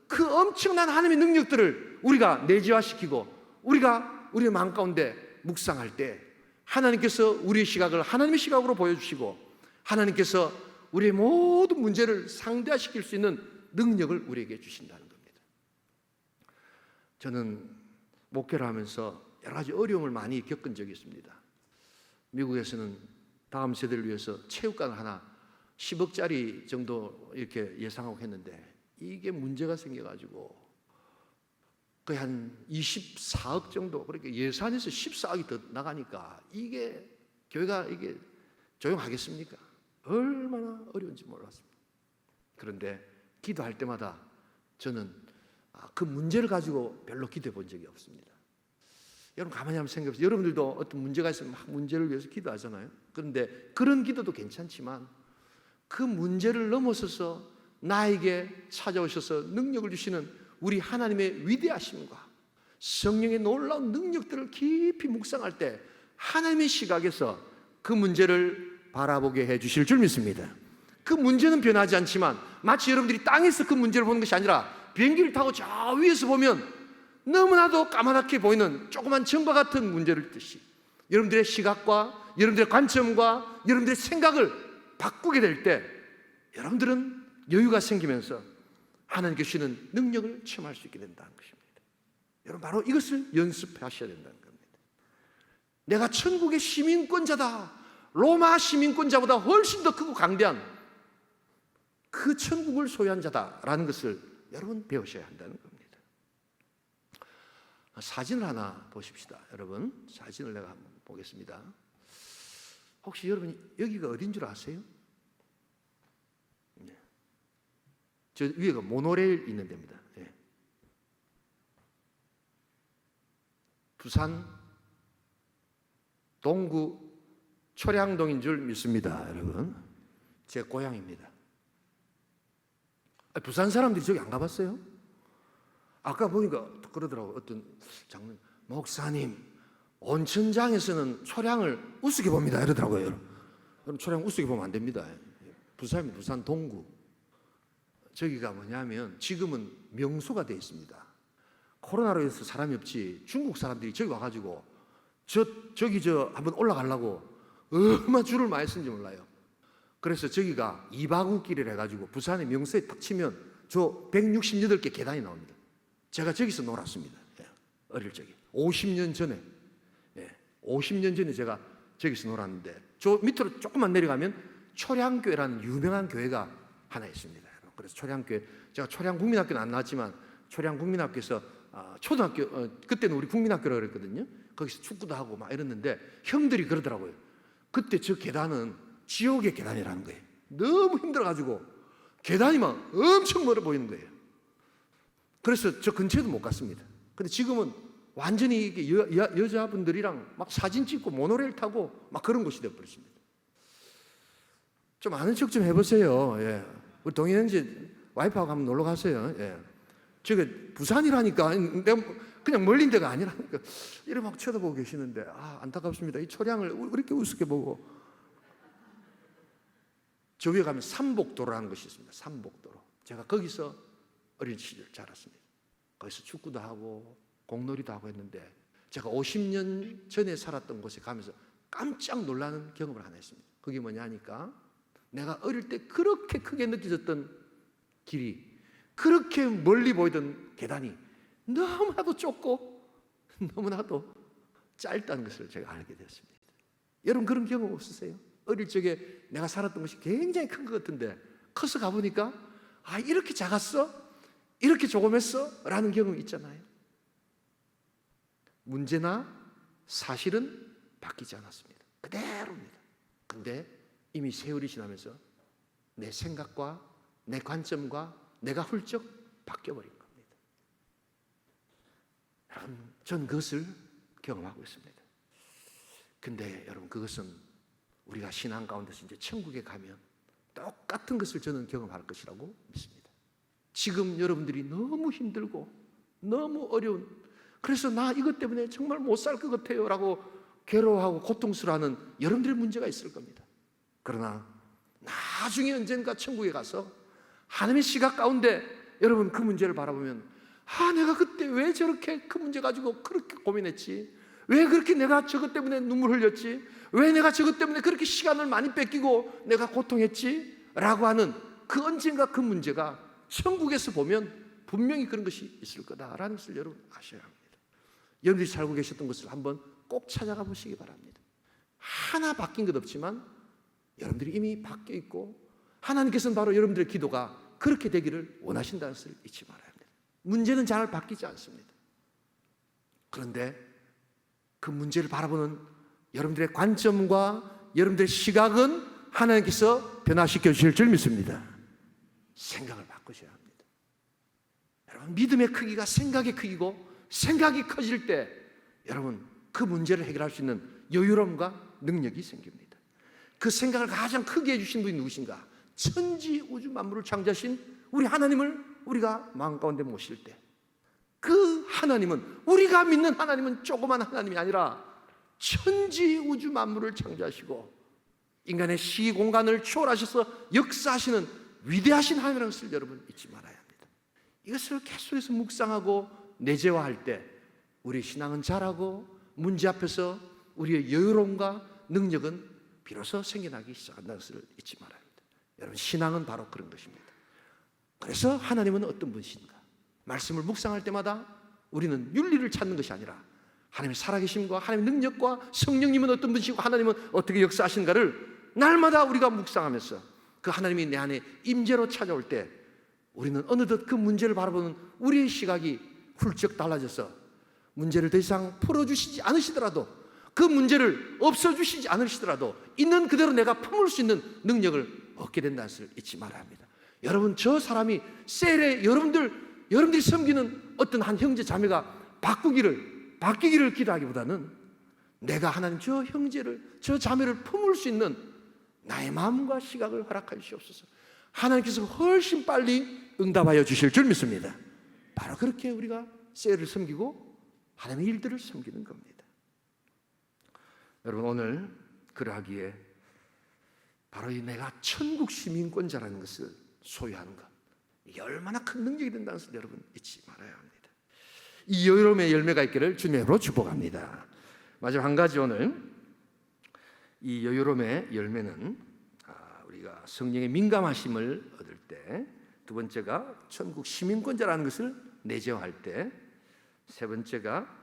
A: 그 엄청난 하나님의 능력들을 우리가 내재화시키고 우리가 우리의 마음 가운데 묵상할 때 하나님께서 우리의 시각을 하나님의 시각으로 보여주시고 하나님께서 우리의 모든 문제를 상대화시킬 수 있는 능력을 우리에게 주신다는 겁니다. 저는 목회를 하면서 여러 가지 어려움을 많이 겪은 적이 있습니다. 미국에서는 다음 세대를 위해서 체육관 하나 10억짜리 정도 이렇게 예상하고 했는데 이게 문제가 생겨가지고 거의 한 24억 정도, 그러니까 예산에서 14억이 더 나가니까 이게 교회가 이게 조용하겠습니까? 얼마나 어려운지 몰랐습니다. 그런데 기도할 때마다 저는 그 문제를 가지고 별로 기도해 본 적이 없습니다. 여러분, 가만히 한번 생각해 보세요. 여러분들도 어떤 문제가 있으면 막 문제를 위해서 기도하잖아요. 그런데 그런 기도도 괜찮지만 그 문제를 넘어서서 나에게 찾아오셔서 능력을 주시는 우리 하나님의 위대하심과 성령의 놀라운 능력들을 깊이 묵상할 때 하나님의 시각에서 그 문제를 바라보게 해 주실 줄 믿습니다. 그 문제는 변하지 않지만 마치 여러분들이 땅에서 그 문제를 보는 것이 아니라 비행기를 타고 저 위에서 보면 너무나도 까맣게 보이는 조그만 점과 같은 문제를 뜻이 여러분들의 시각과 여러분들의 관점과 여러분들의 생각을 바꾸게 될 때 여러분들은 여유가 생기면서 하나님께 주시는 능력을 체험할 수 있게 된다는 것입니다. 여러분, 바로 이것을 연습하셔야 된다는 겁니다. 내가 천국의 시민권자다. 로마 시민권자보다 훨씬 더 크고 강대한 그 천국을 소유한 자다라는 것을 여러분 배우셔야 한다는 겁니다. 사진을 하나 보십시다. 여러분, 사진을 내가 한번 보겠습니다. 혹시 여러분 여기가 어딘 줄 아세요? 네. 저 위에가 모노레일 있는 데입니다. 네. 부산 동구 초량동인 줄 믿습니다. 여러분, 제 고향입니다. 부산 사람들이 저기 안 가봤어요? 아까 보니까 그러더라고요. 어떤 장로님, 목사님, 온천장에서는 초량을 우습게 봅니다. 이러더라고요. 여러분, 초량 우습게 보면 안 됩니다. 부산이 부산 동구. 저기가 뭐냐면 지금은 명소가 되어 있습니다. 코로나로 해서 사람이 없지 중국 사람들이 저기 와가지고 저기 한번 올라가려고 얼마나 줄을 많이 쓴지 몰라요. 그래서 저기가 이바구길을 해가지고 부산의 명소에 딱 치면 저 168개 계단이 나옵니다. 제가 저기서 놀았습니다. 어릴 적에 50년 전에 50년 전에 제가 저기서 놀았는데 저 밑으로 조금만 내려가면 초량교회라는 유명한 교회가 하나 있습니다. 그래서 초량교회, 제가 초량국민학교는 안 나왔지만 초량국민학교에서 초등학교 그때는 우리 국민학교라고 그랬거든요. 거기서 축구도 하고 막 이랬는데 형들이 그러더라고요. 그때 저 계단은 지옥의 계단이라는 거예요. 너무 힘들어가지고 계단이 막 엄청 멀어 보이는 거예요. 그래서 저 근처에도 못 갔습니다. 근데 지금은 완전히 이게 여자분들이랑 막 사진 찍고 모노레일 타고 막 그런 곳이 되어버렸습니다. 좀 아는 척 좀 해보세요. 예. 우리 동현 형제 와이프하고 한번 놀러 가세요. 예. 저게 부산이라니까 내가 그냥 멀린 데가 아니라니까 이렇게 막 쳐다보고 계시는데 안타깝습니다. 이 초량을 왜 이렇게 우습게 보고. 저 위에 가면 삼복도로라는 것이 있습니다. 삼복도로. 제가 거기서 어린 시절 자랐습니다. 거기서 축구도 하고 공놀이도 하고 했는데 제가 50년 전에 살았던 곳에 가면서 깜짝 놀라는 경험을 하나 했습니다. 그게 뭐냐 하니까 내가 어릴 때 그렇게 크게 느껴졌던 길이, 그렇게 멀리 보이던 계단이 너무나도 좁고 너무나도 짧다는 것을 제가 알게 되었습니다. 여러분 그런 경험 없으세요? 어릴 적에 내가 살았던 것이 굉장히 큰 것 같은데 커서 가보니까 아, 이렇게 작았어? 이렇게 조그맸어? 라는 경험이 있잖아요. 문제나 사실은 바뀌지 않았습니다. 그대로입니다. 근데 이미 세월이 지나면서 내 생각과 내 관점과 내가 훌쩍 바뀌어버린 겁니다. 여러분, 전 그것을 경험하고 있습니다. 근데 여러분, 그것은 우리가 신앙 가운데서 이제 천국에 가면 똑같은 것을 저는 경험할 것이라고 믿습니다. 지금 여러분들이 너무 힘들고 너무 어려운, 그래서 나 이것 때문에 정말 못 살 것 같아요 라고 괴로워하고 고통스러워하는 여러분들의 문제가 있을 겁니다. 그러나 나중에 언젠가 천국에 가서 하나님의 시각 가운데 여러분 그 문제를 바라보면 아, 내가 그때 왜 저렇게 그 문제 가지고 그렇게 고민했지? 왜 그렇게 내가 저것 때문에 눈물 흘렸지? 왜 내가 저것 때문에 그렇게 시간을 많이 뺏기고 내가 고통했지? 라고 하는 그 언젠가 그 문제가 천국에서 보면 분명히 그런 것이 있을 거다라는 것을 여러분 아셔야 합니다. 여러분들이 살고 계셨던 것을 한번 꼭 찾아가 보시기 바랍니다. 하나 바뀐 것 없지만 여러분들이 이미 바뀌어 있고 하나님께서는 바로 여러분들의 기도가 그렇게 되기를 원하신다는 것을 잊지 말아야 합니다. 문제는 잘 바뀌지 않습니다. 그런데 그 문제를 바라보는 여러분들의 관점과 여러분들의 시각은 하나님께서 변화시켜 주실 줄 믿습니다. 생각을 바꾸셔야 합니다. 여러분, 믿음의 크기가 생각의 크기고 생각이 커질 때 여러분 그 문제를 해결할 수 있는 여유로움과 능력이 생깁니다. 그 생각을 가장 크게 해주신 분이 누구신가? 천지 우주 만물을 창조하신 우리 하나님을 우리가 마음 가운데 모실 때 그 하나님은, 우리가 믿는 하나님은 조그만 하나님이 아니라 천지 우주 만물을 창조하시고 인간의 시 공간을 초월하셔서 역사하시는 위대하신 하나님이라는 것을 여러분 잊지 말아야 합니다. 이것을 계속해서 묵상하고 내재화할 때 우리 신앙은 자라고 문제 앞에서 우리의 여유로움과 능력은 비로소 생겨나기 시작한다는 것을 잊지 말아야 합니다. 여러분, 신앙은 바로 그런 것입니다. 그래서 하나님은 어떤 분이신가? 말씀을 묵상할 때마다 우리는 윤리를 찾는 것이 아니라 하나님의 살아계심과 하나님의 능력과 성령님은 어떤 분이시고 하나님은 어떻게 역사하시는가를 날마다 우리가 묵상하면서 그 하나님이 내 안에 임재로 찾아올 때 우리는 어느덧 그 문제를 바라보는 우리의 시각이 훌쩍 달라져서 문제를 더 이상 풀어주시지 않으시더라도, 그 문제를 없어주시지 않으시더라도 있는 그대로 내가 품을 수 있는 능력을 얻게 된다는 것을 잊지 말아야 합니다. 여러분, 저 사람이 셀에 여러분들이 섬기는 어떤 한 형제 자매가 바뀌기를 기도하기보다는 내가 하나님 저 형제를, 저 자매를 품을 수 있는 나의 마음과 시각을 허락해 주시옵소서. 하나님께서 훨씬 빨리 응답하여 주실 줄 믿습니다. 바로 그렇게 우리가 셀을 섬기고 하나님의 일들을 섬기는 겁니다. 여러분, 오늘 그러하기에 바로 이 내가 천국 시민권자라는 것을 소유하는 것, 이게 얼마나 큰 능력이 된다는 것을 여러분 잊지 말아야 합니다. 이 여유로움의 열매가 있기를 주님으로 축복합니다. 마지막 한 가지, 오늘 이 여유로움의 열매는 우리가 성령의 민감하심을 얻을 때, 두 번째가 천국 시민권자라는 것을 내재화할 때, 세 번째가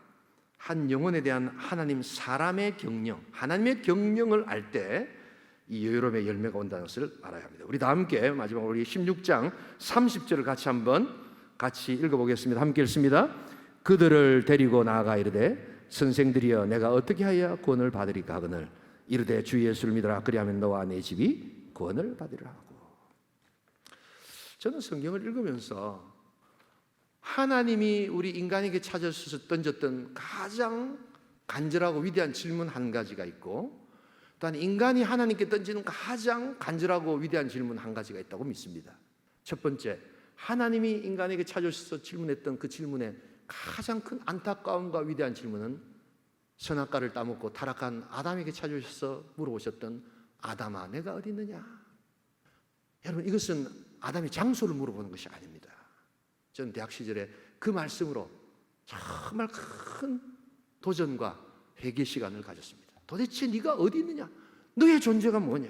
A: 한 영혼에 대한 하나님 사람의 경영, 하나님의 경영을 알 때 이 여유로움의 열매가 온다는 것을 알아야 합니다. 우리 다 함께 마지막으로 우리 16장 30절을 같이 읽어보겠습니다. 함께 읽습니다. 그들을 데리고 나아가 이르되 선생들이여 내가 어떻게 하여 구원을 받으리까 하거늘 이르되 주 예수를 믿으라 그리하면 너와 내 집이 구원을 받으리라 하고. 저는 성경을 읽으면서 하나님이 우리 인간에게 찾아서 던졌던 가장 간절하고 위대한 질문 한 가지가 있고, 또한 인간이 하나님께 던지는 가장 간절하고 위대한 질문 한 가지가 있다고 믿습니다. 첫 번째, 하나님이 인간에게 찾아서 질문했던 그 질문의 가장 큰 안타까움과 위대한 질문은 선악과를 따먹고 타락한 아담에게 찾아오셔서 물어보셨던 아담아 내가 어디 있느냐. 여러분, 이것은 아담의 장소를 물어보는 것이 아닙니다. 저는 대학 시절에 그 말씀으로 정말 큰 도전과 회개 시간을 가졌습니다. 도대체 네가 어디 있느냐? 너의 존재가 뭐냐?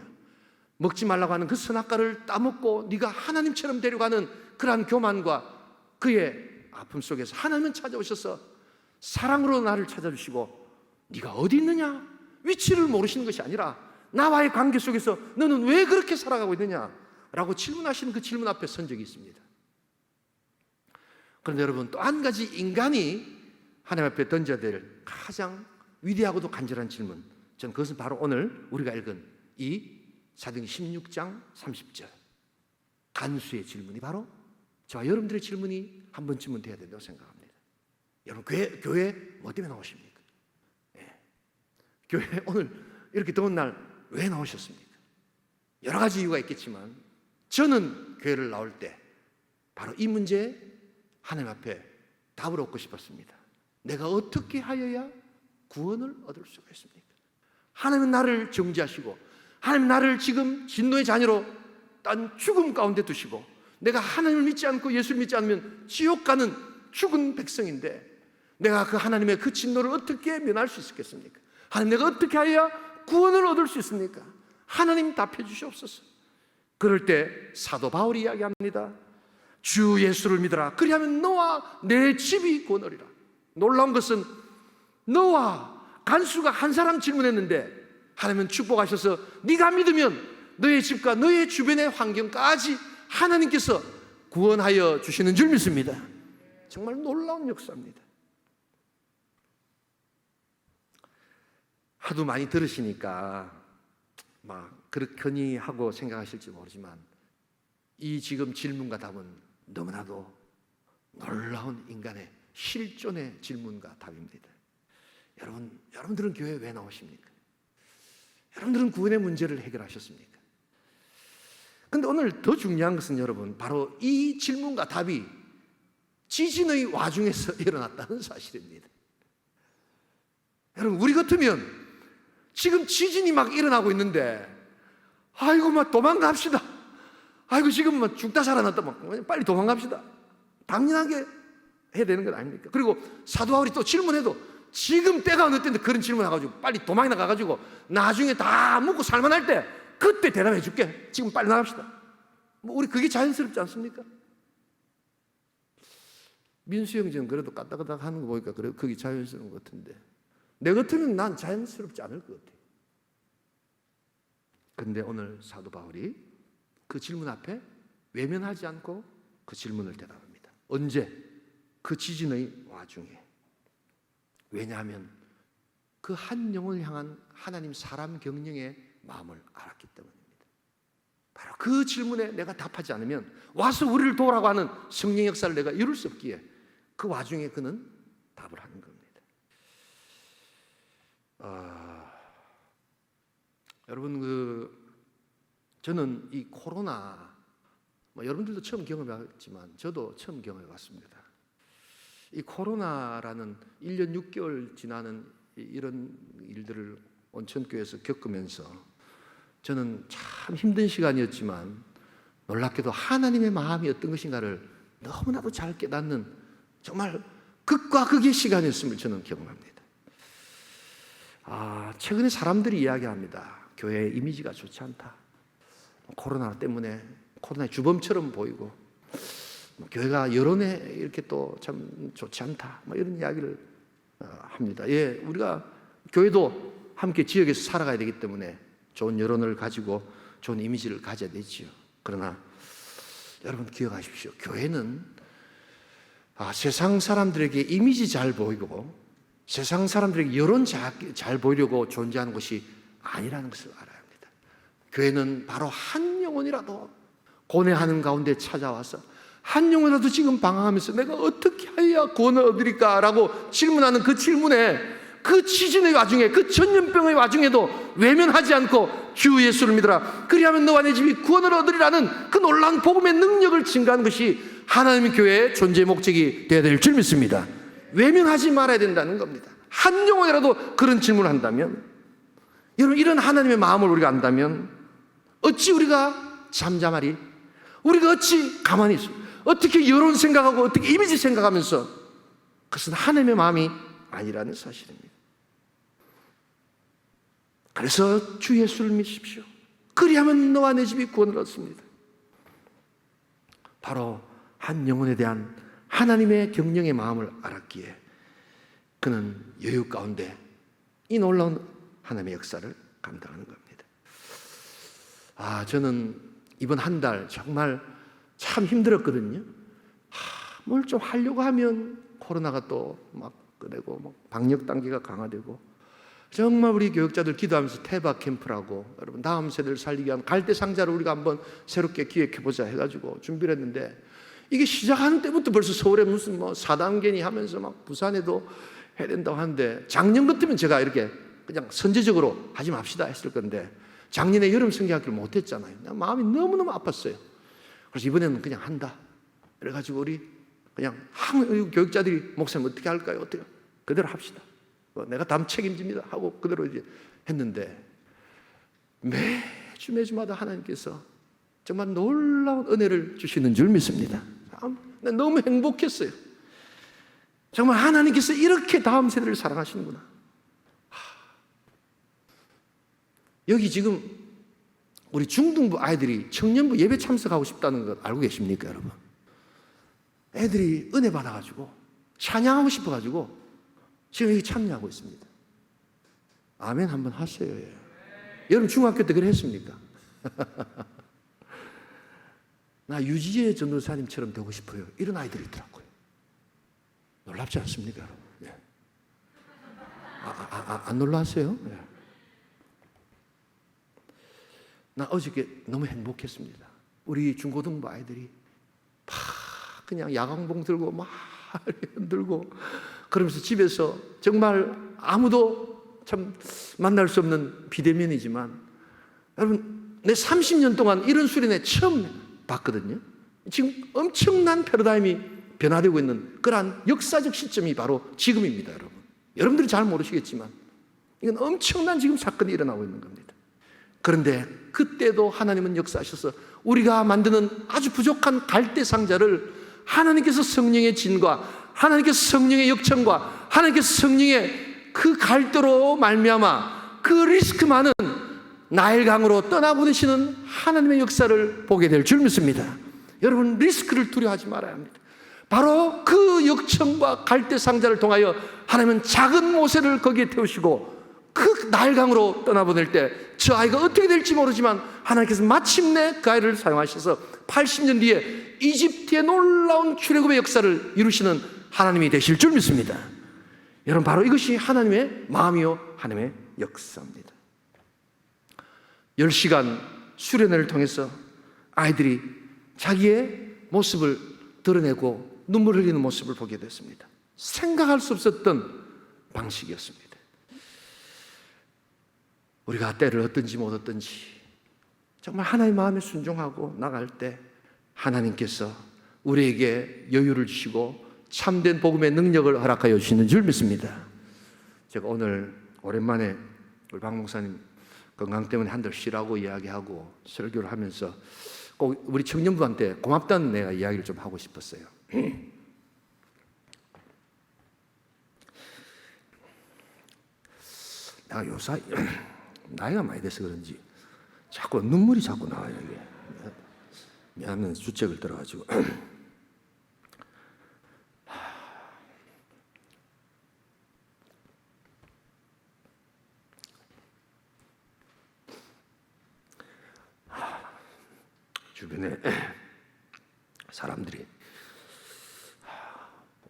A: 먹지 말라고 하는 그 선악과를 따먹고 네가 하나님처럼 데려가는 그러한 교만과 그의 아픔 속에서 하나님은 찾아오셔서 사랑으로 나를 찾아주시고 네가 어디 있느냐? 위치를 모르시는 것이 아니라 나와의 관계 속에서 너는 왜 그렇게 살아가고 있느냐? 라고 질문하시는 그 질문 앞에 선 적이 있습니다. 그런데 여러분, 또 한 가지 인간이 하나님 앞에 던져야 될 가장 위대하고도 간절한 질문, 저는 그것은 바로 오늘 우리가 읽은 이 사도행전 16장 30절 간수의 질문이 바로 저와 여러분들의 질문이 한 번쯤은 돼야 된다고 생각합니다. 여러분, 교회 뭐 때문에 나오십니까? 교회 오늘 이렇게 더운 날 왜 나오셨습니까? 여러 가지 이유가 있겠지만 저는 교회를 나올 때 바로 이 문제에 하나님 앞에 답을 얻고 싶었습니다. 내가 어떻게 하여야 구원을 얻을 수가 있습니까? 하나님은 나를 정죄하시고 하나님은 나를 지금 진노의 자녀로 딴 죽음 가운데 두시고 내가 하나님을 믿지 않고 예수를 믿지 않으면 지옥 가는 죽은 백성인데 내가 그 하나님의 그 진노를 어떻게 면할 수 있겠습니까? 하나님, 내가 어떻게 하여야 구원을 얻을 수 있습니까? 하나님 답해 주시옵소서. 그럴 때 사도 바울이 이야기합니다. 주 예수를 믿어라. 그리하면 너와 내 집이 구원하리라. 놀라운 것은 너와 간수가 한 사람 질문했는데 하나님은 축복하셔서 네가 믿으면 너의 집과 너의 주변의 환경까지 하나님께서 구원하여 주시는 줄 믿습니다. 정말 놀라운 역사입니다. 하도 많이 들으시니까 막 그렇거니 하고 생각하실지 모르지만 이 지금 질문과 답은 너무나도 놀라운 인간의 실존의 질문과 답입니다. 여러분들은 교회에 왜 나오십니까? 여러분들은 구원의 문제를 해결하셨습니까? 그런데 오늘 더 중요한 것은 여러분, 바로 이 질문과 답이 지진의 와중에서 일어났다는 사실입니다. 여러분, 우리 같으면 지금 지진이 막 일어나고 있는데 아이고 막 도망갑시다. 아이고 지금 막 죽다 살아났다 막 빨리 도망갑시다. 당연하게 해야 되는 건 아닙니까? 그리고 사도 바울이 또 질문해도 지금 때가 어느 때인데 그런 질문해가지고 빨리 도망이 나가가지고 나중에 다 묵고 살만할 때 그때 대답해 줄게. 지금 빨리 나갑시다. 우리 그게 자연스럽지 않습니까? 민수 형제는 그래도 까딱까딱 하는 거 보니까 그게 자연스러운 것 같은데 내 같으면 난 자연스럽지 않을 것 같아요. 그런데 오늘 사도 바울이 그 질문 앞에 외면하지 않고 그 질문을 대답합니다. 언제? 그 지진의 와중에. 왜냐하면 그 한 영혼을 향한 하나님 사람 경영의 마음을 알았기 때문입니다. 바로 그 질문에 내가 답하지 않으면 와서 우리를 도우라고 하는 성령 역사를 내가 이룰 수 없기에 그 와중에 그는 답을 하는 겁니다. 여러분, 저는 이 코로나, 여러분들도 처음 경험했지만 저도 처음 경험해봤습니다. 이 코로나라는 1년 6개월 지나는 이런 일들을 온천교회에서 겪으면서 저는 참 힘든 시간이었지만 놀랍게도 하나님의 마음이 어떤 것인가를 너무나도 잘 깨닫는 정말 극과 극의 시간이었음을 저는 경험합니다. 최근에 사람들이 이야기합니다. 교회의 이미지가 좋지 않다. 코로나 때문에 코로나의 주범처럼 보이고 교회가 여론에 이렇게 또 참 좋지 않다. 이런 이야기를 합니다. 우리가 교회도 함께 지역에서 살아가야 되기 때문에 좋은 여론을 가지고 좋은 이미지를 가져야 되지요. 그러나 여러분 기억하십시오. 교회는 세상 사람들에게 이미지 잘 보이고 세상 사람들에게 여론 잘 보이려고 존재하는 것이 아니라는 것을 알아야 합니다. 교회는 바로 한 영혼이라도 고뇌하는 가운데 찾아와서 한 영혼이라도 지금 방황하면서 내가 어떻게 해야 구원을 얻으리까? 라고 질문하는 그 질문에 그 지진의 와중에 그 전염병의 와중에도 외면하지 않고 주 예수를 믿어라. 그리하면 너와 내 집이 구원을 얻으리라는 그 놀라운 복음의 능력을 증가하는 것이 하나님의 교회의 존재 목적이 되어야 될 줄 믿습니다. 외면하지 말아야 된다는 겁니다. 한 영혼이라도 그런 질문을 한다면, 여러분 이런 하나님의 마음을 우리가 안다면 어찌 우리가 잠잠하리? 우리가 어찌 가만히 있어? 어떻게 여론 생각하고 어떻게 이미지 생각하면서 그것은 하나님의 마음이 아니라는 사실입니다. 그래서 주 예수를 믿으십시오. 그리하면 너와 내 집이 구원을 얻습니다. 바로 한 영혼에 대한 하나님의 경영의 마음을 알았기에 그는 여유 가운데 이 놀라운 하나님의 역사를 감당하는 겁니다. 저는 이번 한 달 정말 참 힘들었거든요. 뭘 좀 하려고 하면 코로나가 또 막 그리고 방역 단계가 강화되고, 정말 우리 교육자들 기도하면서 태박 캠프라고, 여러분 다음 세대를 살리기 위한 갈대 상자를 우리가 한번 새롭게 기획해보자 해가지고 준비를 했는데, 이게 시작하는 때부터 벌써 서울에 무슨 4단계니 하면서 막 부산에도 해야 된다고 하는데, 작년 같으면 제가 이렇게 그냥 선제적으로 하지 맙시다 했을 건데 작년에 여름 성경학교를 못했잖아요. 마음이 너무너무 아팠어요. 그래서 이번에는 그냥 한다. 그래가지고 우리 그냥 교육자들이 목사님 어떻게 할까요? 어떻게? 그대로 합시다. 내가 다음 책임집니다 하고 그대로 이제 했는데, 매주마다 하나님께서 정말 놀라운 은혜를 주시는 줄 믿습니다. 너무 행복했어요. 정말 하나님께서 이렇게 다음 세대를 사랑하시는구나. 여기 지금 우리 중등부 아이들이 청년부 예배 참석하고 싶다는 걸 알고 계십니까, 여러분? 애들이 은혜 받아가지고 찬양하고 싶어가지고 지금 여기 참여하고 있습니다. 아멘 한번 하세요. 여러분 중학교 때 그래 했습니까? 나 유지혜 전도사님처럼 되고 싶어요. 이런 아이들이 있더라고요. 놀랍지 않습니까, 여러분? 네. 안 놀라세요? 네. 나 어저께 너무 행복했습니다. 우리 중고등부 아이들이 그냥 야광봉 들고 막 흔들고 그러면서 집에서 정말 아무도 참 만날 수 없는 비대면이지만, 여러분 내 30년 동안 이런 수련회 처음 봤거든요. 지금 엄청난 패러다임이 변화되고 있는 그러한 역사적 시점이 바로 지금입니다, 여러분. 여러분들이 잘 모르시겠지만 이건 엄청난 지금 사건이 일어나고 있는 겁니다. 그런데 그때도 하나님은 역사하셔서 우리가 만드는 아주 부족한 갈대 상자를 하나님께서 성령의 진과 하나님께서 성령의 역청과 하나님께서 성령의 그 갈대로 말미암아 그 리스크 많은 나일강으로 떠나보내시는 하나님의 역사를 보게 될 줄 믿습니다. 여러분 리스크를 두려워하지 말아야 합니다. 바로 그 역청과 갈대 상자를 통하여 하나님은 작은 모세를 거기에 태우시고 그 나일강으로 떠나보낼 때 저 아이가 어떻게 될지 모르지만 하나님께서 마침내 그 아이를 사용하셔서 80년 뒤에 이집트의 놀라운 출애굽의 역사를 이루시는 하나님이 되실 줄 믿습니다. 여러분 바로 이것이 하나님의 마음이요 하나님의 역사입니다. 10시간 수련회를 통해서 아이들이 자기의 모습을 드러내고 눈물 흘리는 모습을 보게 됐습니다. 생각할 수 없었던 방식이었습니다. 우리가 때를 얻든지 못 얻든지 정말 하나님의 마음에 순종하고 나갈 때 하나님께서 우리에게 여유를 주시고 참된 복음의 능력을 허락하여 주시는 줄 믿습니다. 제가 오늘 오랜만에 우리 박 목사님 건강 때문에 한 달 쉬라고 이야기하고 설교를 하면서 꼭 우리 청년부한테 고맙다는 내가 이야기를 좀 하고 싶었어요. 내가 요새 나이가 많이 돼서 그런지 자꾸 눈물이 자꾸 나와요. 이게. 미안한 주책을 들어가지고 주변에 사람들이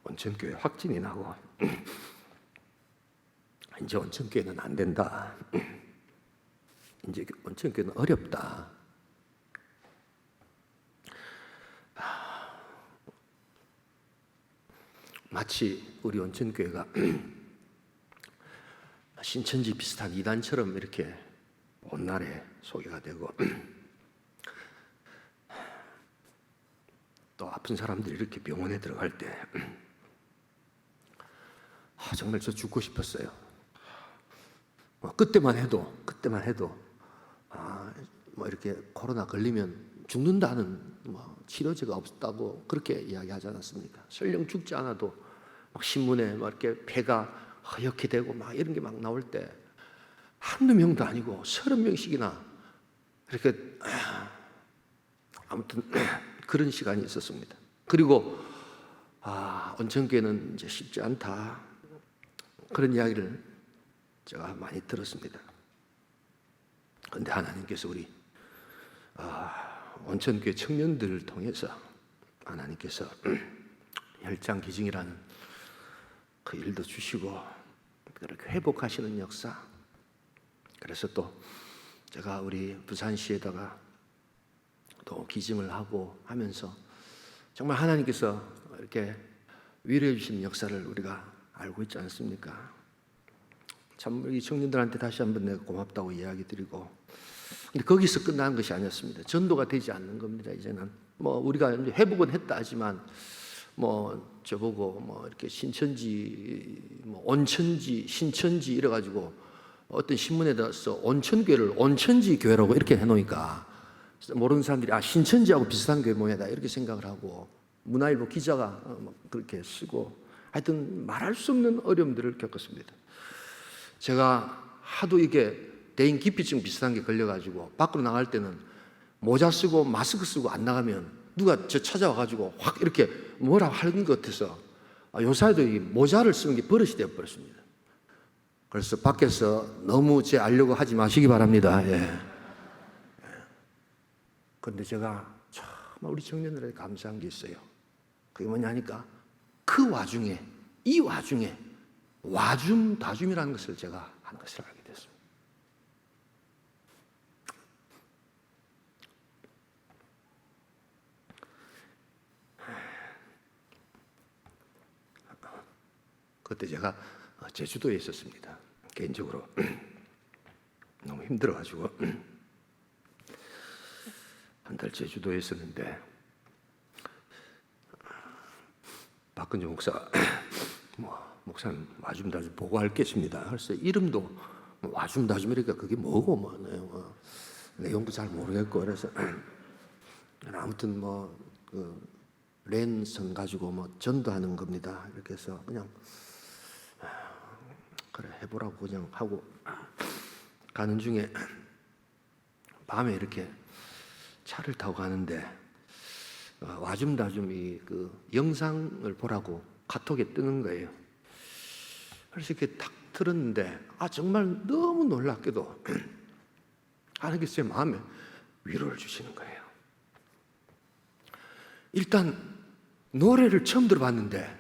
A: 온천교회 확진이 나고 이제 온천교회는 안 된다. 이제 온천교회는 어렵다. 마치 우리 온천교회가 신천지 비슷한 이단처럼 이렇게 온날에 소개가 되고 또 아픈 사람들이 이렇게 병원에 들어갈 때 정말 저 죽고 싶었어요. 그때만 해도 뭐 이렇게 코로나 걸리면 죽는다는 치료제가 없다고 그렇게 이야기하지 않았습니까? 설령 죽지 않아도 막 신문에 막 이렇게 폐가 허옇게 되고 막 이런 게 막 나올 때 한두 명도 아니고 30명씩이나 이렇게 아무튼 그런 시간이 있었습니다. 그리고 온천교회는 이제 쉽지 않다, 그런 이야기를 제가 많이 들었습니다. 그런데 하나님께서 우리 온천교회 청년들을 통해서 하나님께서 혈장기증이라는 그 일도 주시고 그렇게 회복하시는 역사. 그래서 또 제가 우리 부산시에다가 또 기증을 하고 하면서 정말 하나님께서 이렇게 위로해 주시는 역사를 우리가 알고 있지 않습니까? 참 우리 청년들한테 다시 한번 내가 고맙다고 이야기 드리고, 근데 거기서 끝나는 것이 아니었습니다. 전도가 되지 않는 겁니다. 이제는 뭐 우리가 이제 회복은 했다 하지만 뭐 저보고 뭐 이렇게 신천지, 뭐 온천지, 신천지 이래가지고 어떤 신문에다서 온천교회를 온천지 교회라고 이렇게 해놓으니까 모르는 사람들이 신천지하고 비슷한 교회 모양이다 이렇게 생각을 하고, 문화일보 기자가 그렇게 쓰고, 하여튼 말할 수 없는 어려움들을 겪었습니다. 제가 하도 이게 대인 기피증 비슷한 게 걸려가지고 밖으로 나갈 때는 모자 쓰고 마스크 쓰고 안 나가면 누가 저 찾아와가지고 확 이렇게 뭐라고 하는 것 같아서 요사이도 이 모자를 쓰는 게 버릇이 되어버렸습니다. 그래서 밖에서 너무 제 알려고 하지 마시기 바랍니다. 그런데 제가 정말 우리 청년들에게 감사한 게 있어요. 그게 뭐냐니까 그 와중에, 이 와중에 와줌다줌이라는 것을 제가 하는 것을 알게 됐습니다. 그때 제가 제주도에 있었습니다. 개인적으로 너무 힘들어가지고 한 달 제주도에 있었는데 박근정 목사가 목사님 와줌다줌 보고할 게 있습니다. 그래서 이름도 와줌다줌이니까 그게 뭐고 내용도 잘 모르겠고, 그래서 아무튼 그 랜선 가지고 전도하는 겁니다. 이렇게 해서 그냥 그래 해보라고 그냥 하고 가는 중에 밤에 이렇게 차를 타고 가는데 와줌다줌이 그 영상을 보라고 카톡에 뜨는 거예요. 그래서 이렇게 탁 들었는데 정말 너무 놀랍게도 하나님께서 제 마음에 위로를 주시는 거예요. 일단 노래를 처음 들어봤는데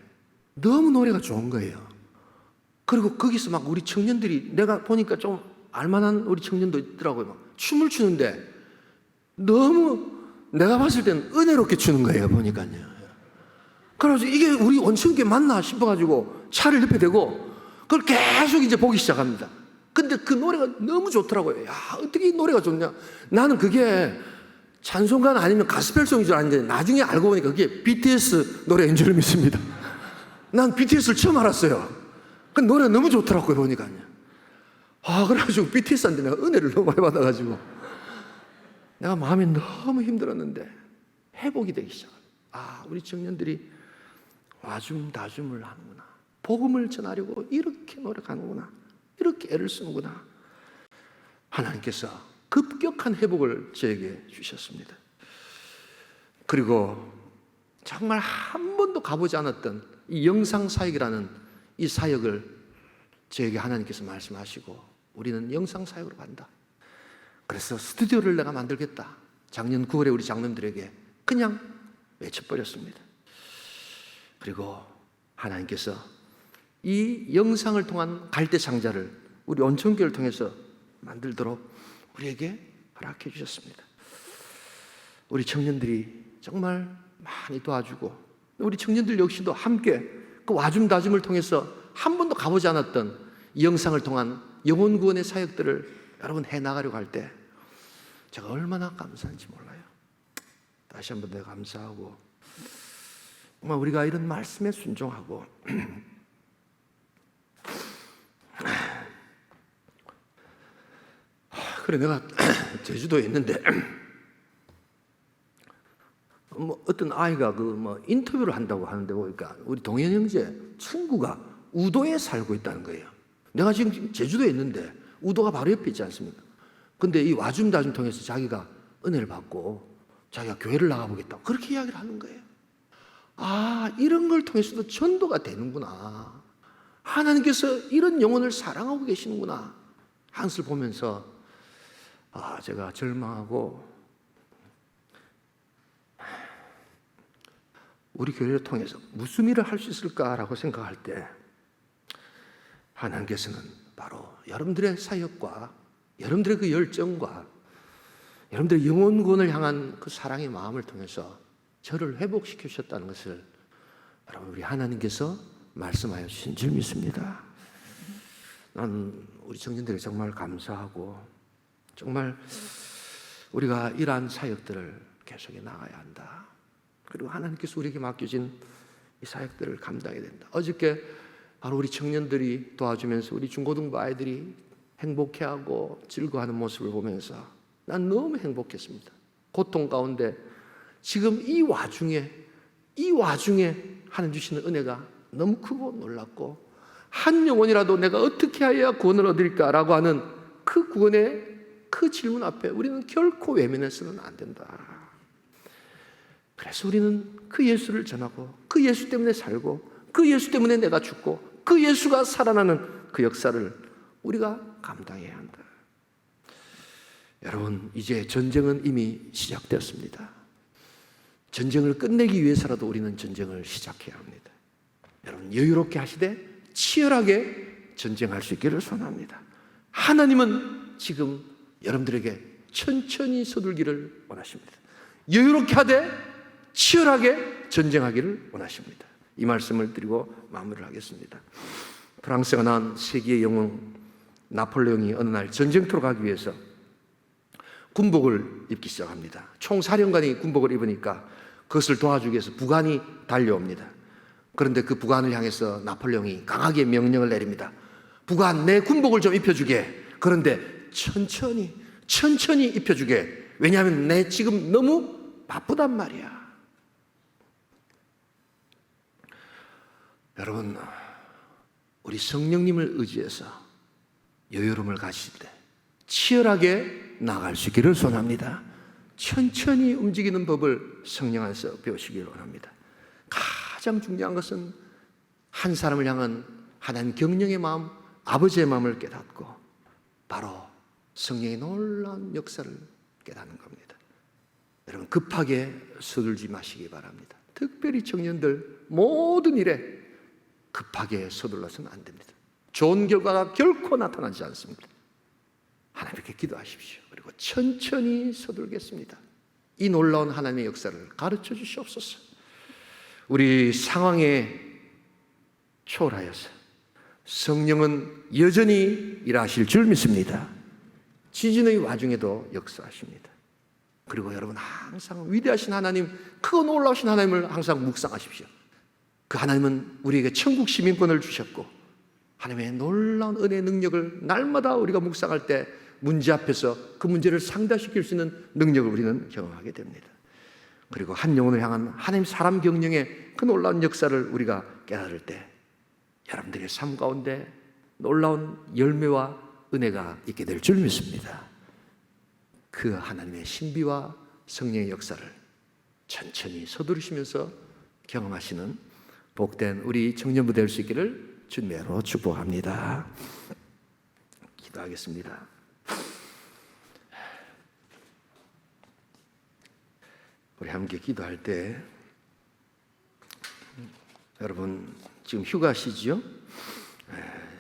A: 너무 노래가 좋은 거예요. 그리고 거기서 막 우리 청년들이, 내가 보니까 좀 알만한 우리 청년도 있더라고요. 막 춤을 추는데 너무 내가 봤을 때는 은혜롭게 추는 거예요, 보니까요. 그래서 이게 우리 온천교회 맞나 싶어가지고 차를 옆에 대고 그걸 계속 이제 보기 시작합니다. 근데 그 노래가 너무 좋더라고요. 야, 어떻게 이 노래가 좋냐. 나는 그게 찬송가는 아니면 가스펠송인 줄 알았는데 나중에 알고 보니까 그게 BTS 노래인 줄 믿습니다. 난 BTS를 처음 알았어요. 그 노래가 너무 좋더라고요, 보니까요. 그래가지고 BTS한테 내가 은혜를 너무 많이 받아가지고 내가 마음이 너무 힘들었는데 회복이 되기 시작합니다. 우리 청년들이 와줌다줌을 하는구나. 복음을 전하려고 이렇게 노력하는구나. 이렇게 애를 쓰는구나. 하나님께서 급격한 회복을 저에게 주셨습니다. 그리고 정말 한 번도 가보지 않았던 이 영상사역이라는 이 사역을 저에게 하나님께서 말씀하시고 우리는 영상사역으로 간다. 그래서 스튜디오를 내가 만들겠다. 작년 9월에 우리 장로님들에게 그냥 외쳐버렸습니다. 그리고 하나님께서 이 영상을 통한 갈대상자를 우리 온천교회를 통해서 만들도록 우리에게 허락해 주셨습니다. 우리 청년들이 정말 많이 도와주고 우리 청년들 역시도 함께 그 와줌다줌을 통해서 한 번도 가보지 않았던 이 영상을 통한 영혼구원의 사역들을 여러분 해나가려고 할 때 제가 얼마나 감사한지 몰라요. 다시 한번 내가 감사하고 정말 우리가 이런 말씀에 순종하고 그래 내가 제주도에 있는데 어떤 아이가 인터뷰를 한다고 하는데 보니까 우리 동현 형제 친구가 우도에 살고 있다는 거예요. 내가 지금 제주도에 있는데 우도가 바로 옆에 있지 않습니까? 근데 이 와줌다줌 통해서 자기가 은혜를 받고 자기가 교회를 나가보겠다고 그렇게 이야기를 하는 거예요. 아, 이런 걸 통해서도 전도가 되는구나. 하나님께서 이런 영혼을 사랑하고 계시는구나 하는 것을 보면서 제가 절망하고 우리 교회를 통해서 무슨 일을 할 수 있을까라고 생각할 때 하나님께서는 바로 여러분들의 사역과 여러분들의 그 열정과 여러분들의 영혼구원을 향한 그 사랑의 마음을 통해서 저를 회복시켜 주셨다는 것을 여러분 우리 하나님께서 말씀하여 주신 줄 믿습니다. 난 우리 청년들이 정말 감사하고 정말 우리가 이러한 사역들을 계속해 나가야 한다. 그리고 하나님께서 우리에게 맡겨진 이 사역들을 감당해야 된다. 어저께 바로 우리 청년들이 도와주면서 우리 중고등부 아이들이 행복해하고 즐거워하는 모습을 보면서 난 너무 행복했습니다. 고통 가운데 지금 이 와중에 하나님 주시는 은혜가 너무 크고 놀랍고 한 영혼이라도 내가 어떻게 해야 구원을 얻을까라고 하는 그 구원의 그 질문 앞에 우리는 결코 외면해서는 안 된다. 그래서 우리는 그 예수를 전하고 그 예수 때문에 살고 그 예수 때문에 내가 죽고 그 예수가 살아나는 그 역사를 우리가 감당해야 한다. 여러분, 이제 전쟁은 이미 시작되었습니다. 전쟁을 끝내기 위해서라도 우리는 전쟁을 시작해야 합니다. 여러분, 여유롭게 하시되 치열하게 전쟁할 수 있기를 소원합니다. 하나님은 지금 여러분들에게 천천히 서둘기를 원하십니다. 여유롭게 하되 치열하게 전쟁하기를 원하십니다. 이 말씀을 드리고 마무리를 하겠습니다. 프랑스가 낳은 세계의 영웅 나폴레옹이 어느 날 전쟁터로 가기 위해서 군복을 입기 시작합니다. 총사령관이 군복을 입으니까 그것을 도와주기 위해서 부관이 달려옵니다. 그런데 그 부관을 향해서 나폴레옹이 강하게 명령을 내립니다. 부관, 내 군복을 좀 입혀주게. 그런데 천천히 입혀주게. 왜냐하면 내 지금 너무 바쁘단 말이야. 여러분, 우리 성령님을 의지해서 여유로움을 가질 때 치열하게 나아갈 수 있기를 소원합니다. 천천히 움직이는 법을 성령 안에서 배우시기를 원합니다. 가장 중요한 것은 한 사람을 향한 하나님 경영의 마음, 아버지의 마음을 깨닫고 바로 성령의 놀라운 역사를 깨닫는 겁니다. 여러분, 급하게 서둘지 마시기 바랍니다. 특별히 청년들 모든 일에 급하게 서둘러서는 안 됩니다. 좋은 결과가 결코 나타나지 않습니다. 하나님께 기도하십시오. 그리고 천천히 서둘겠습니다. 이 놀라운 하나님의 역사를 가르쳐 주시옵소서. 우리 상황에 초월하여서 성령은 여전히 일하실 줄 믿습니다. 지진의 와중에도 역사하십니다. 그리고 여러분 항상 위대하신 하나님, 크고 놀라우신 하나님을 항상 묵상하십시오. 그 하나님은 우리에게 천국 시민권을 주셨고 하나님의 놀라운 은혜의 능력을 날마다 우리가 묵상할 때 문제 앞에서 그 문제를 상달시킬 수 있는 능력을 우리는 경험하게 됩니다. 그리고 한 영혼을 향한 하나님 사람 경영의 그 놀라운 역사를 우리가 깨달을 때 여러분들의 삶 가운데 놀라운 열매와 은혜가 있게 될 줄 믿습니다. 그 하나님의 신비와 성령의 역사를 천천히 서두르시면서 경험하시는 복된 우리 청년부 될 수 있기를 주님으로 축복합니다. 기도하겠습니다. 우리 함께 기도할 때 여러분 지금 휴가시죠?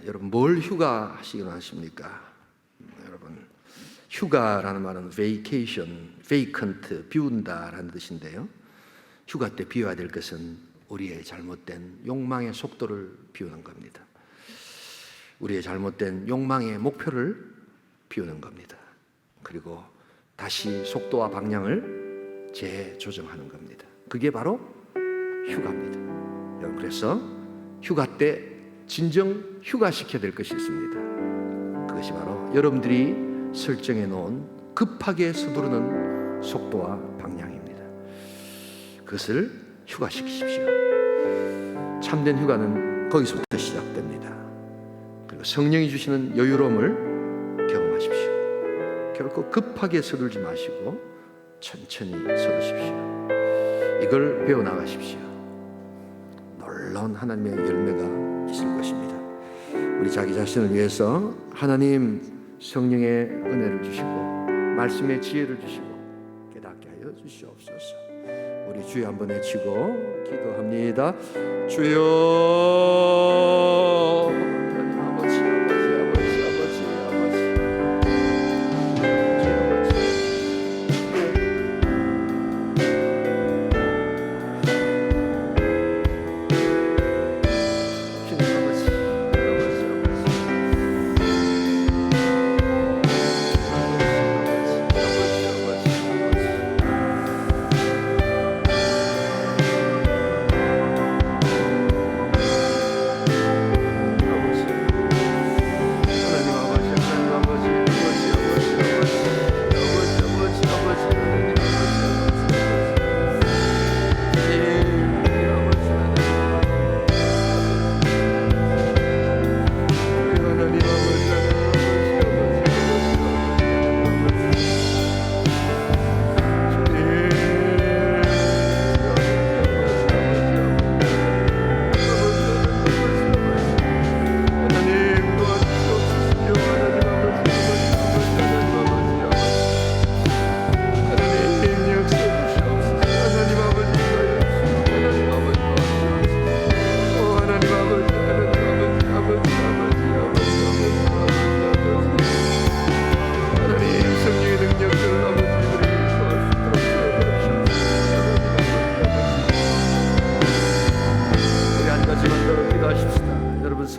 A: 여러분 뭘 휴가하시기 원하십니까? 여러분 휴가라는 말은 vacation, vacant, 비운다라는 뜻인데요. 휴가 때 비워야 될 것은 우리의 잘못된 욕망의 속도를 비우는 겁니다. 우리의 잘못된 욕망의 목표를 비우는 겁니다. 그리고 다시 속도와 방향을 재조정하는 겁니다. 그게 바로 휴가입니다. 여러분 그래서 휴가 때 진정 휴가시켜야 될 것이 있습니다. 그것이 바로 여러분들이 설정해 놓은 급하게 서두르는 속도와 방향입니다. 그것을 휴가시키십시오. 참된 휴가는 거기서부터 시작됩니다. 그리고 성령이 주시는 여유로움을 결코 급하게 서둘지 마시고 천천히 서두십시오. 이걸 배워나가십시오. 놀라운 하나님의 열매가 있을 것입니다. 우리 자기 자신을 위해서 하나님 성령의 은혜를 주시고 말씀의 지혜를 주시고 깨닫게 하여 주시옵소서. 우리 주여 한번 외치고 기도합니다. 주여, 하나님 아버지,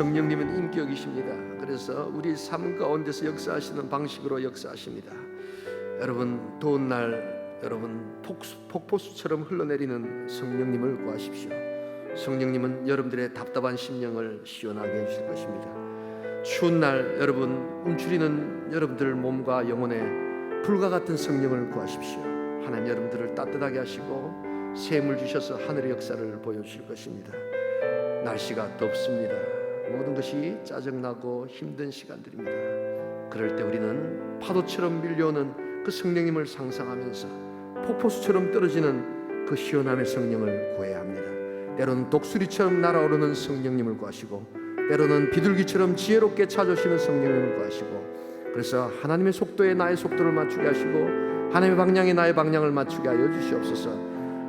A: 성령님은 인격이십니다. 그래서 우리 삶 가운데서 역사하시는 방식으로 역사하십니다. 여러분 더운 날 여러분 폭포수처럼 흘러내리는 성령님을 구하십시오. 성령님은 여러분들의 답답한 심령을 시원하게 해주실 것입니다. 추운 날 여러분 움츠리는 여러분들 몸과 영혼에 불과 같은 성령을 구하십시오. 하나님 여러분들을 따뜻하게 하시고 샘을 주셔서 하늘의 역사를 보여주실 것입니다. 날씨가 덥습니다. 모든 것이 짜증나고 힘든 시간들입니다. 그럴 때 우리는 파도처럼 밀려오는 그 성령님을 상상하면서 폭포수처럼 떨어지는 그 시원함의 성령을 구해야 합니다. 때로는 독수리처럼 날아오르는 성령님을 구하시고 때로는 비둘기처럼 지혜롭게 찾아오시는 성령님을 구하시고 그래서 하나님의 속도에 나의 속도를 맞추게 하시고 하나님의 방향에 나의 방향을 맞추게 하여 주시옵소서.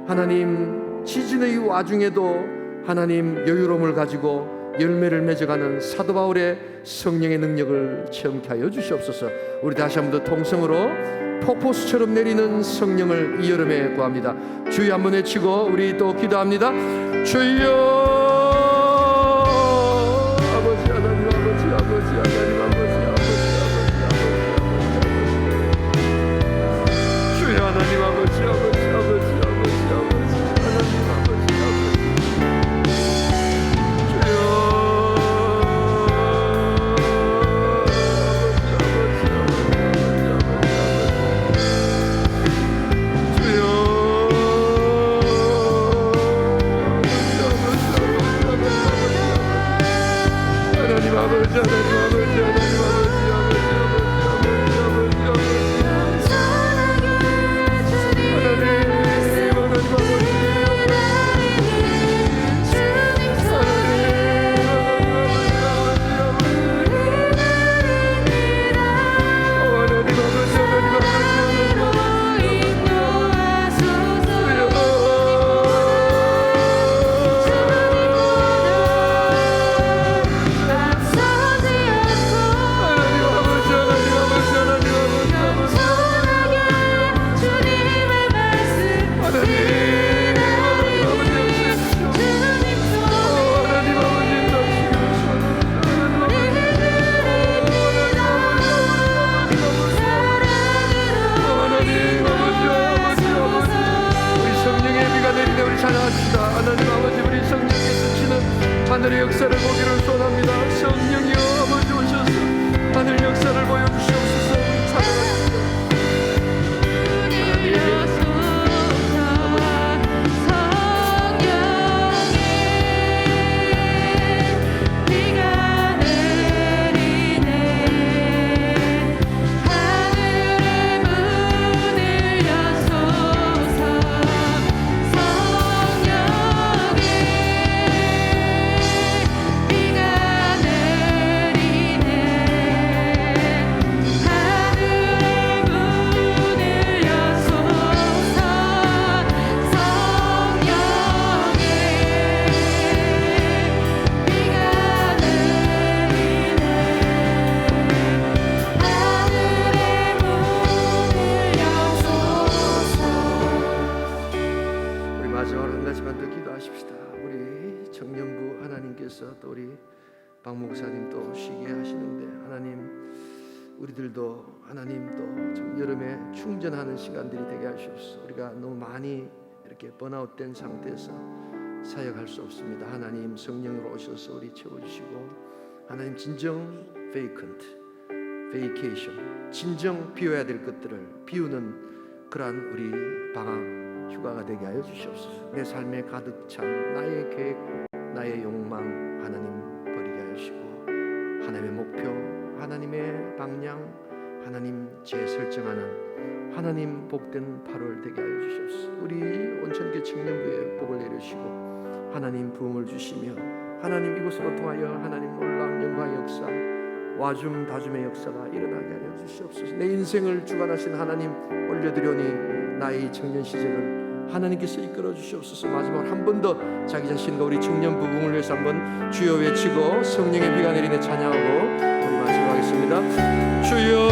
A: 하나님 시즌의 와중에도 하나님 여유로움을 가지고 열매를 맺어가는 사도 바울의 성령의 능력을 체험케 하여 주시옵소서. 우리 다시 한번 더 통성으로 폭포수처럼 내리는 성령을 이 여름에 구합니다. 주여 한번 외치고 우리 또 기도합니다. 주여 아버지 하나님 아버지 하나님 아버지 주여 하나님 아버지 하나님 아버지 하나님
B: 가운데서 또 우리 박 목사님도 쉬게 하시는데 하나님 우리들도 하나님 또 좀 여름에 충전하는 시간들이 되게 하시옵소서. 우리가 너무 많이 이렇게 번아웃된 상태에서 사역할 수 없습니다. 하나님 성령으로 오셔서 우리 채워주시고 하나님 진정 베이케이션 진정 비워야 될 것들을 비우는 그러한 우리 방학 휴가가 되게 하여 주시옵소서. 내 삶에 가득 찬 나의 계획 나의 욕망 하나님 버리게 하시고 하나님의 목표 하나님의 방향 하나님 재설정하는 하나님 복된 8월 되게 하여 주시옵소서. 우리 온천교 청년부에 복을 내리시고 하나님 부흥을 주시며 하나님 이곳으로 통하여 하나님 놀라운 영광의 역사 와줌 다줌의 역사가 일어나게 하여 주시옵소서. 내 인생을 주관하신 하나님 올려드려니 나의 청년 시절을 하나님께서 이끌어 주시옵소서. 마지막 한 번 더 자기 자신과 우리 청년 부흥을 위해서 한번 주여 외치고 성령의 비가 내리네 찬양하고 우리 마치겠습니다. 주여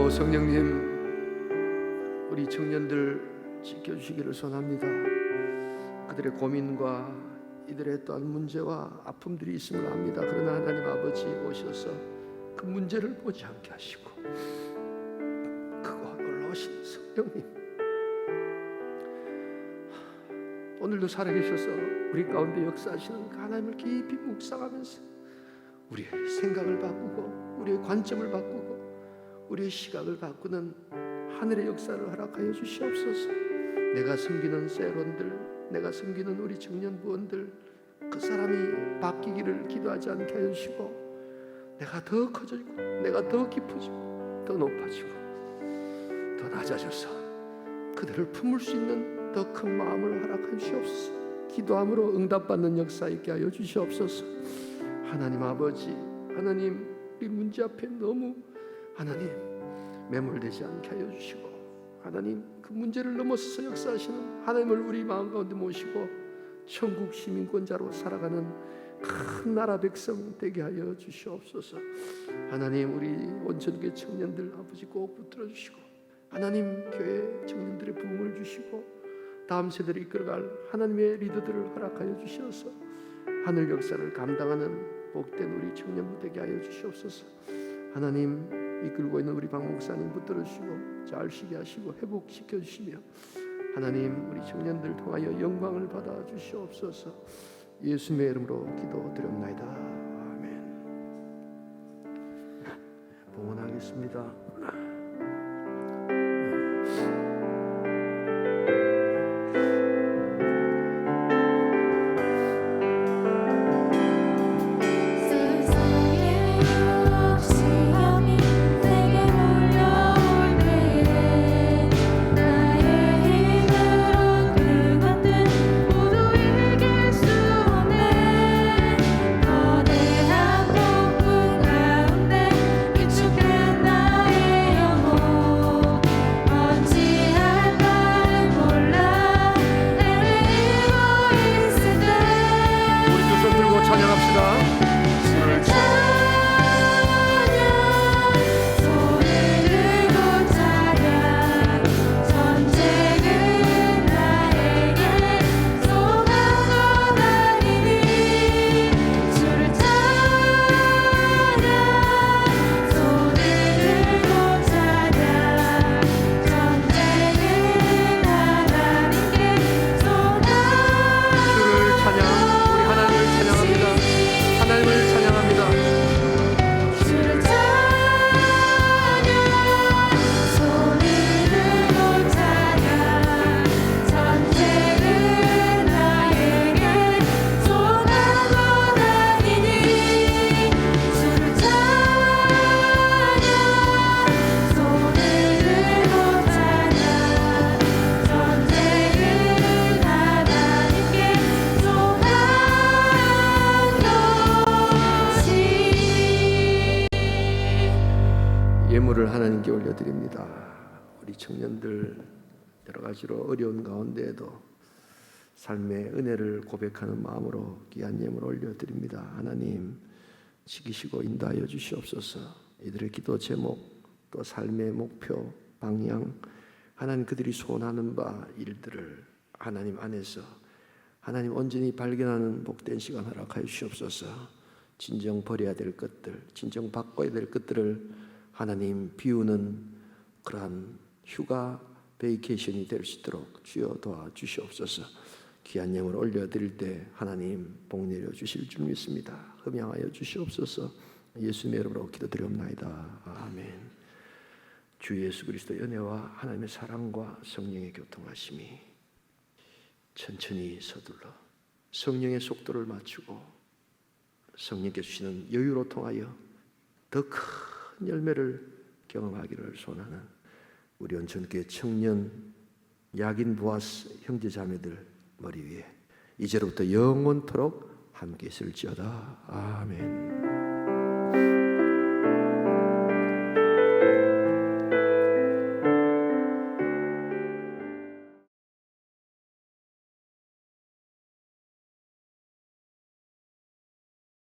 B: 성령님 우리 청년들 지켜주시기를 소원합니다. 그들의 고민과 이들의 또한 문제와 아픔들이 있음을 압니다. 그러나 하나님 아버지 오셔서 그 문제를 보지 않게 하시고 그거 놀라우신 성령님 오늘도 살아계셔서 우리 가운데 역사하시는 그 하나님을 깊이 묵상하면서 우리의 생각을 바꾸고 우리의 관점을 바꾸고 우리의 시각을 바꾸는 하늘의 역사를 허락하여 주시옵소서. 내가 섬기는 세론들 내가 섬기는 우리 청년 부원들 그 사람이 바뀌기를 기도하지 않게 하여 주시고 내가 더 커지고 내가 더 깊어지고 더 높아지고 더 낮아져서 그들을 품을 수 있는 더 큰 마음을 허락하여 주시옵소서. 기도함으로 응답받는 역사 있게 하여 주시옵소서. 하나님 아버지 하나님 우리 문제 앞에 너무 하나님 매몰되지 않게 하여 주시고 하나님 그 문제를 넘어서서 역사하시는 하나님을 우리 마음 가운데 모시고 천국 시민권자로 살아가는 큰 나라 백성 되게 하여 주시옵소서. 하나님 우리 온천교회 청년들 아버지 꼭 붙들어 주시고 하나님 교회 청년들의 부흥을 주시고 다음 세대를 이끌어갈 하나님의 리더들을 허락하여 주시어서 하늘 역사를 감당하는 복된 우리 청년부 되게 하여 주시옵소서. 하나님 이끌고 있는 우리 박 목사님 붙들어 주시고 잘 쉬게 하시고 회복시켜 주시며 하나님 우리 청년들 통하여 영광을 받아 주시옵소서. 예수님의 이름으로 기도드립나이다. 아멘. 봉헌하겠습니다. 예물을 하나님께 올려드립니다. 우리 청년들 여러 가지로 어려운 가운데에도 삶의 은혜를 고백하는 마음으로 귀한 예물 올려드립니다. 하나님 지키시고 인도하여 주시옵소서. 이들의 기도 제목 또 삶의 목표 방향 하나님 그들이 소원하는 바 일들을 하나님 안에서 하나님 온전히 발견하는 복된 시간 허락하여 주시옵소서. 진정 버려야 될 것들 진정 바꿔야 될 것들을 하나님 비우는 그러한 휴가 베이케이션이 될 수 있도록 주여 도와주시옵소서. 귀한 예물 올려드릴 때 하나님 복 내려 주실 줄 믿습니다. 흠양하여 주시옵소서. 예수님의 이름으로 기도드리옵나이다. 아멘. 주 예수 그리스도 연애와 하나님의 사랑과 성령의 교통하심이 천천히 서둘러 성령의 속도를 맞추고 성령께 주시는 여유로 통하여 더 큰 열매를 경험하기를 소원하는 우리 온천교회 청년 야긴 보아스 형제 자매들 머리 위에 이제로부터 영원토록 함께 있을지어다. 아멘.